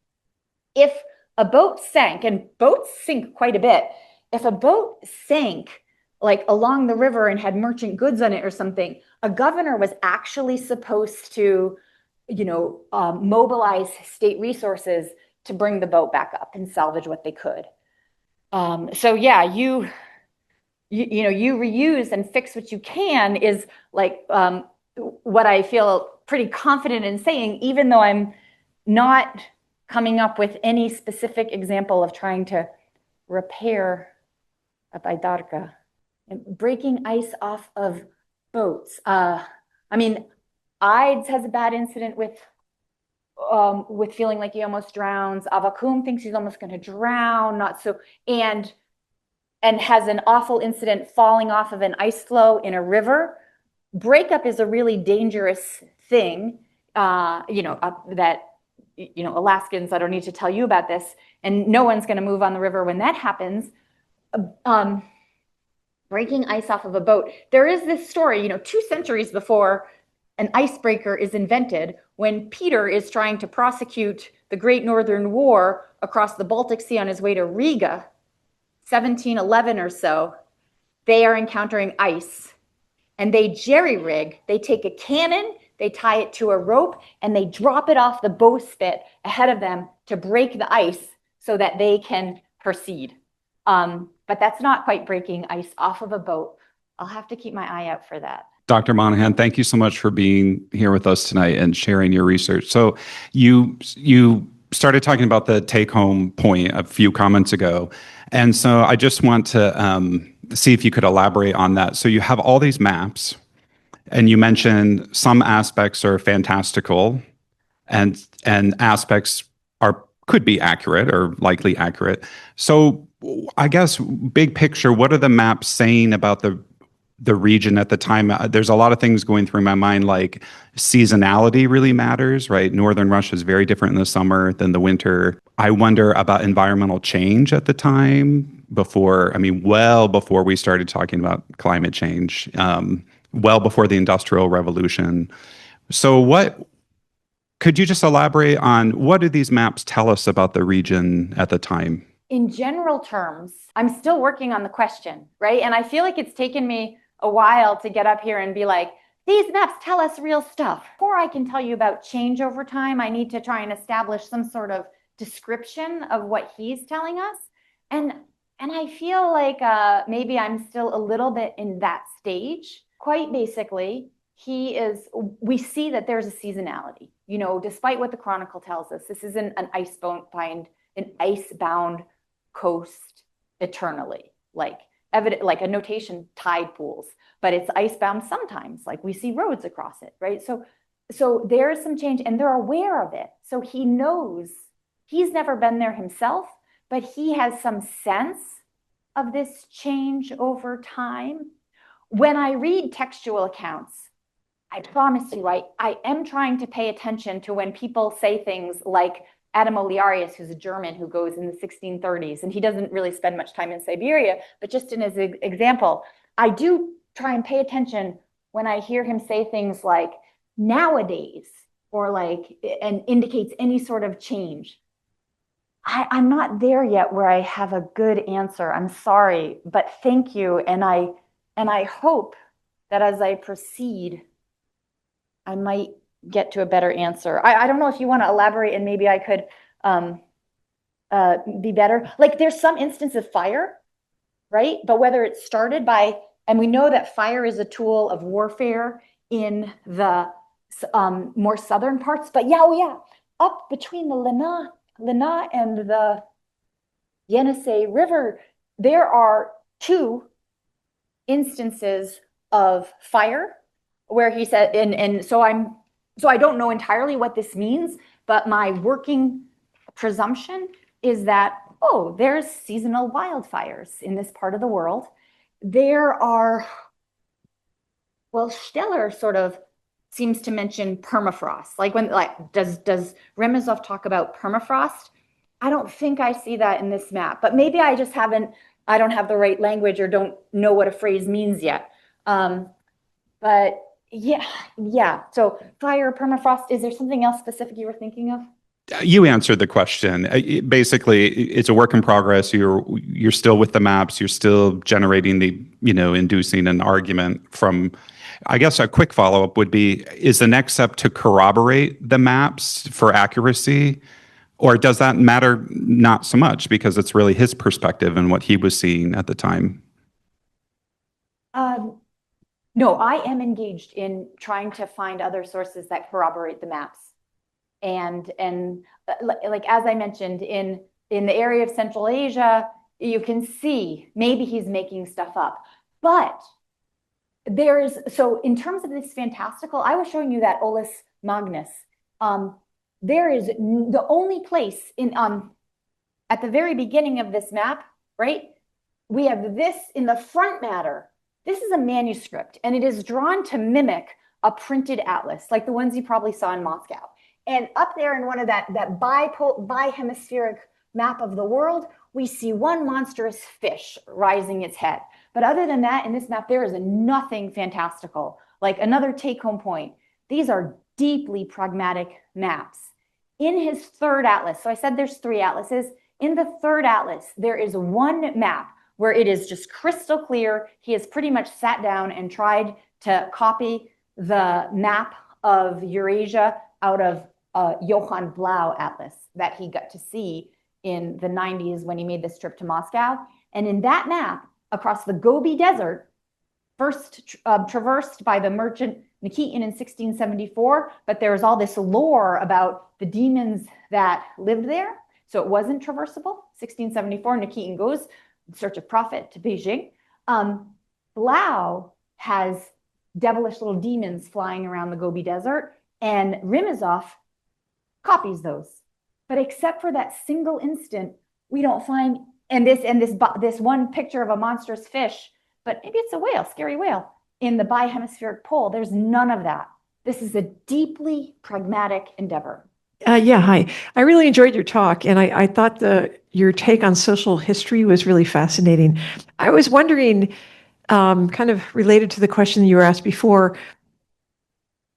If a boat sank, and boats sink quite a bit, if a boat sank like along the river and had merchant goods on it or something, a governor was actually supposed to, mobilize state resources to bring the boat back up and salvage what they could. So yeah, you reuse and fix what you can is like what I feel pretty confident in saying, even though I'm not coming up with any specific example of trying to repair a baidarka. And breaking ice off of boats. Ides has a bad incident with feeling like he almost drowns. Avakum thinks he's almost going to drown, not so, and has an awful incident falling off of an ice floe in a river. Breakup is a really dangerous thing. Alaskans, I don't need to tell you about this, and no one's going to move on the river when that happens. Breaking ice off of a boat. There is this story, 2 centuries before an icebreaker is invented, when Peter is trying to prosecute the Great Northern War across the Baltic Sea on his way to Riga, 1711 or so, they are encountering ice. And they jerry-rig, they take a cannon, they tie it to a rope, and they drop it off the bowsprit ahead of them to break the ice so that they can proceed. But that's not quite breaking ice off of a boat. I'll have to keep my eye out for that. Dr. Monahan, thank you so much for being here with us tonight and sharing your research. So you started talking about the take-home point a few comments ago. And so I just want to see if you could elaborate on that. So you have all these maps, and you mentioned some aspects are fantastical and aspects could be accurate or likely accurate. So I guess big picture, what are the maps saying about the region at the time? There's a lot of things going through my mind, like seasonality really matters, right? Northern Russia is very different in the summer than the winter. I wonder about environmental change at the time well before we started talking about climate change, well before the Industrial Revolution. So could you just elaborate on what do these maps tell us about the region at the time? In general terms, I'm still working on the question, right? And I feel like it's taken me a while to get up here and be like, these maps tell us real stuff. Before I can tell you about change over time, I need to try and establish some sort of description of what he's telling us. And I feel like maybe I'm still a little bit in that stage. Quite basically, we see that there's a seasonality. Despite what the Chronicle tells us, this isn't an icebound coast eternally, like a notation tide pools, but it's icebound sometimes, like we see roads across it, right? So there's some change, and they're aware of it. So he knows, he's never been there himself, but he has some sense of this change over time. When I read textual accounts, I promise you, I am trying to pay attention to when people say things like Adam Olearius, who's a German who goes in the 1630s, and he doesn't really spend much time in Siberia, but just in his example, I do try and pay attention when I hear him say things like nowadays, or like, and indicates any sort of change. I'm not there yet where I have a good answer. I'm sorry, but thank you. And I hope that as I proceed, I might get to a better answer. I don't know if you want to elaborate and maybe I could be better. Like there's some instance of fire, right? But whether it started by, and we know that fire is a tool of warfare in the more southern parts, but yeah, up between the Lena and the Yenisei River, there are 2 instances of fire where he said, and so I don't know entirely what this means, but my working presumption is that, oh, there's seasonal wildfires in this part of the world. There are, well, Steller sort of seems to mention permafrost. Like when, like, does Remezov talk about permafrost? I don't think I see that in this map, but maybe I just I don't have the right language or don't know what a phrase means yet. But yeah. So fire, permafrost, is there something else specific you were thinking of? You answered the question. Basically, it's a work in progress. You're still with the maps. You're still generating inducing an argument from. I guess a quick follow-up would be, is the next step to corroborate the maps for accuracy? Or does that matter not so much because it's really his perspective and what he was seeing at the time? No, I am engaged in trying to find other sources that corroborate the maps. And like as I mentioned, in the area of Central Asia, you can see maybe he's making stuff up. But so in terms of this fantastical, I was showing you that Olus Magnus. There is the only place in at the very beginning of this map, right? We have this in the front matter. This is a manuscript, and it is drawn to mimic a printed atlas, like the ones you probably saw in Moscow. And up there in one of that bi-hemispheric map of the world, we see one monstrous fish rising its head. But other than that, in this map, there is nothing fantastical. Like another take-home point, these are deeply pragmatic maps. In his 3rd atlas, so I said there's 3 atlases. In the 3rd atlas, there is one map where it is just crystal clear. He has pretty much sat down and tried to copy the map of Eurasia out of Johann Blau atlas that he got to see in the 90s when he made this trip to Moscow. And in that map, across the Gobi Desert, first traversed by the merchant Nikitin in 1674, but there was all this lore about the demons that lived there. So it wasn't traversable. 1674, Nikitin goes in search of profit to Beijing. Blau has devilish little demons flying around the Gobi Desert, and Rimezov copies those. But except for that single instant, we don't find, and this one picture of a monstrous fish, but maybe it's a whale, scary whale, in the bi-hemispheric pole. There's none of that. This is a deeply pragmatic endeavor. Yeah, hi. I really enjoyed your talk, and I thought your take on social history was really fascinating. I was wondering, kind of related to the question you were asked before,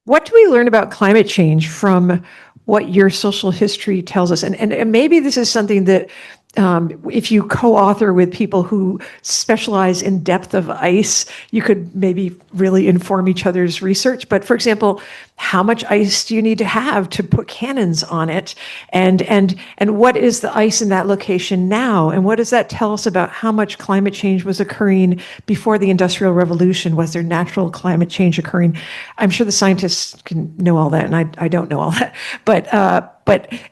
what do we learn about climate change from what your social history tells us? And maybe this is something that if you co-author with people who specialize in depth of ice, you could maybe really inform each other's research. But for example, how much ice do you need to have to put cannons on it? And what is the ice in that location now? And what does that tell us about how much climate change was occurring before the Industrial Revolution? Was there natural climate change occurring? I'm sure the scientists can know all that, and I don't know all that. But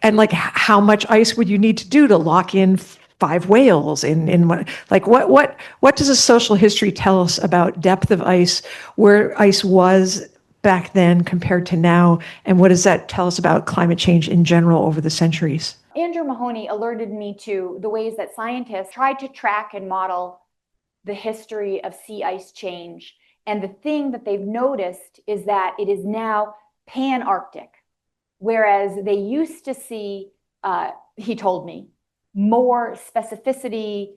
like, how much ice would you need to do to lock in 5 whales in what, like what does a social history tell us about depth of ice, where ice was back then compared to now, and what does that tell us about climate change in general over the centuries? Andrew Mahoney alerted me to the ways that scientists tried to track and model the history of sea ice change. And the thing that they've noticed is that it is now pan-Arctic, whereas they used to see, he told me, more specificity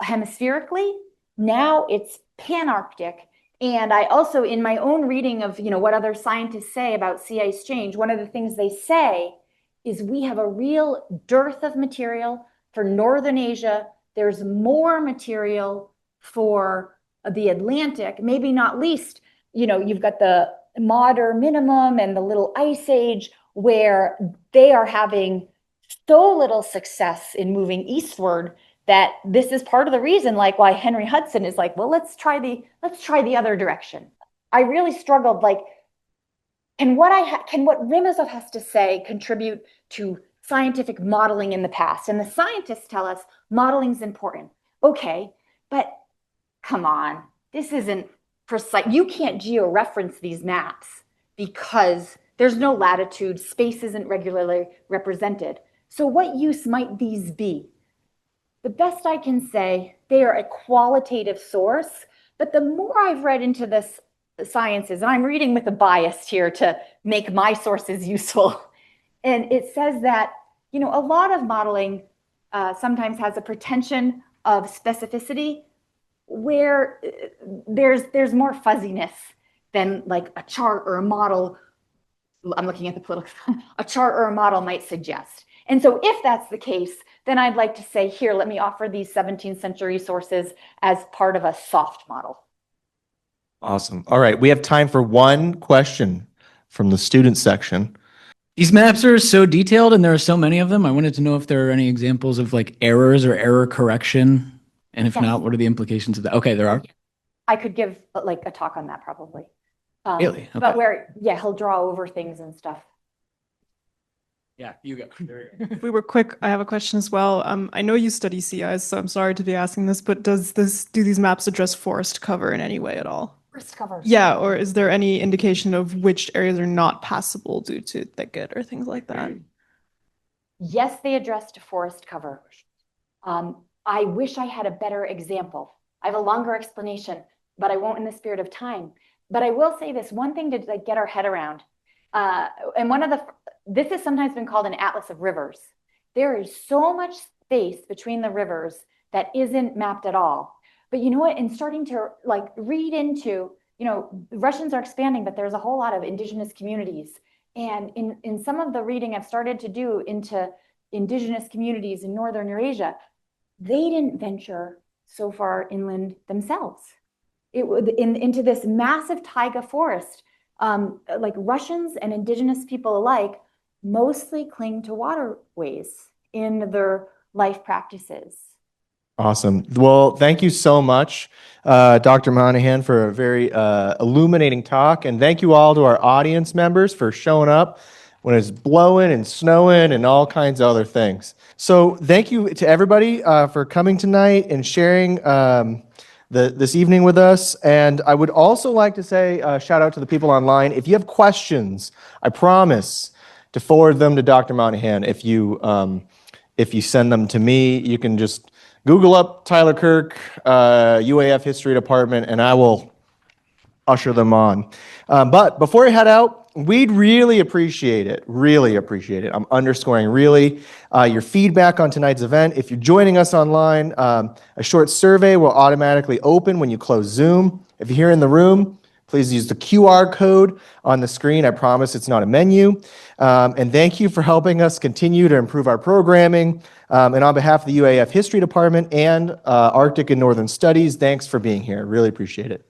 hemispherically. Now it's pan-Arctic. And I also, in my own reading of what other scientists say about sea ice change, one of the things they say is we have a real dearth of material for Northern Asia. There's more material for the Atlantic, maybe not least, you've got the modern minimum and the little ice age where they are having so little success in moving eastward that this is part of the reason why Henry Hudson is well, let's try the other direction. I really struggled, can what Rimazov has to say contribute to scientific modeling in the past? And the scientists tell us modeling is important. Okay, but come on, this isn't precise. You can't georeference these maps because there's no latitude, space isn't regularly represented. So what use might these be? The best I can say, they are a qualitative source, but the more I've read into this sciences, and I'm reading with a bias here to make my sources useful, and it says that, a lot of modeling sometimes has a pretension of specificity where there's more fuzziness than a chart or a model. I'm looking at the political, a chart or a model might suggest. And so if that's the case, then I'd like to say, here, let me offer these 17th century sources as part of a soft model. Awesome. All right, we have time for one question from the student section. These maps are so detailed and there are so many of them. I wanted to know if there are any examples of errors or error correction. And if not, what are the implications of that? Okay, there are. I could give a talk on that probably. Really? Okay. But he'll draw over things and stuff. Yeah, you go. If we were quick, I have a question as well. I know you study sea ice, so I'm sorry to be asking this, but do these maps address forest cover in any way at all? Forest cover. Yeah, or is there any indication of which areas are not passable due to thicket or things like that? Yes, they addressed forest cover. I wish I had a better example. I have a longer explanation, but I won't in the spirit of time. But I will say this one thing to get our head around. And this has sometimes been called an atlas of rivers. There is so much space between the rivers that isn't mapped at all. But you know what? In starting to read into, Russians are expanding, but there's a whole lot of indigenous communities. And in some of the reading I've started to do into indigenous communities in Northern Eurasia, they didn't venture so far inland themselves. Into this massive taiga forest, Russians and indigenous people alike mostly cling to waterways in their life practices. Awesome. Well, thank you so much, Dr. Monahan, for a very illuminating talk. And thank you all to our audience members for showing up when it's blowing and snowing and all kinds of other things. So thank you to everybody for coming tonight and sharing this evening with us. And I would also like to say shout out to the people online. If you have questions, I promise to forward them to Dr. Monahan. If you send them to me, you can just Google up Tyler Kirk, UAF History Department, and I will usher them on. But before we head out, we'd really appreciate it. I'm underscoring really your feedback on tonight's event. If you're joining us online, a short survey will automatically open when you close Zoom. If you're here in the room, please use the QR code on the screen. I promise it's not a menu. And thank you for helping us continue to improve our programming. And on behalf of the UAF History Department and Arctic and Northern Studies, thanks for being here. Really appreciate it.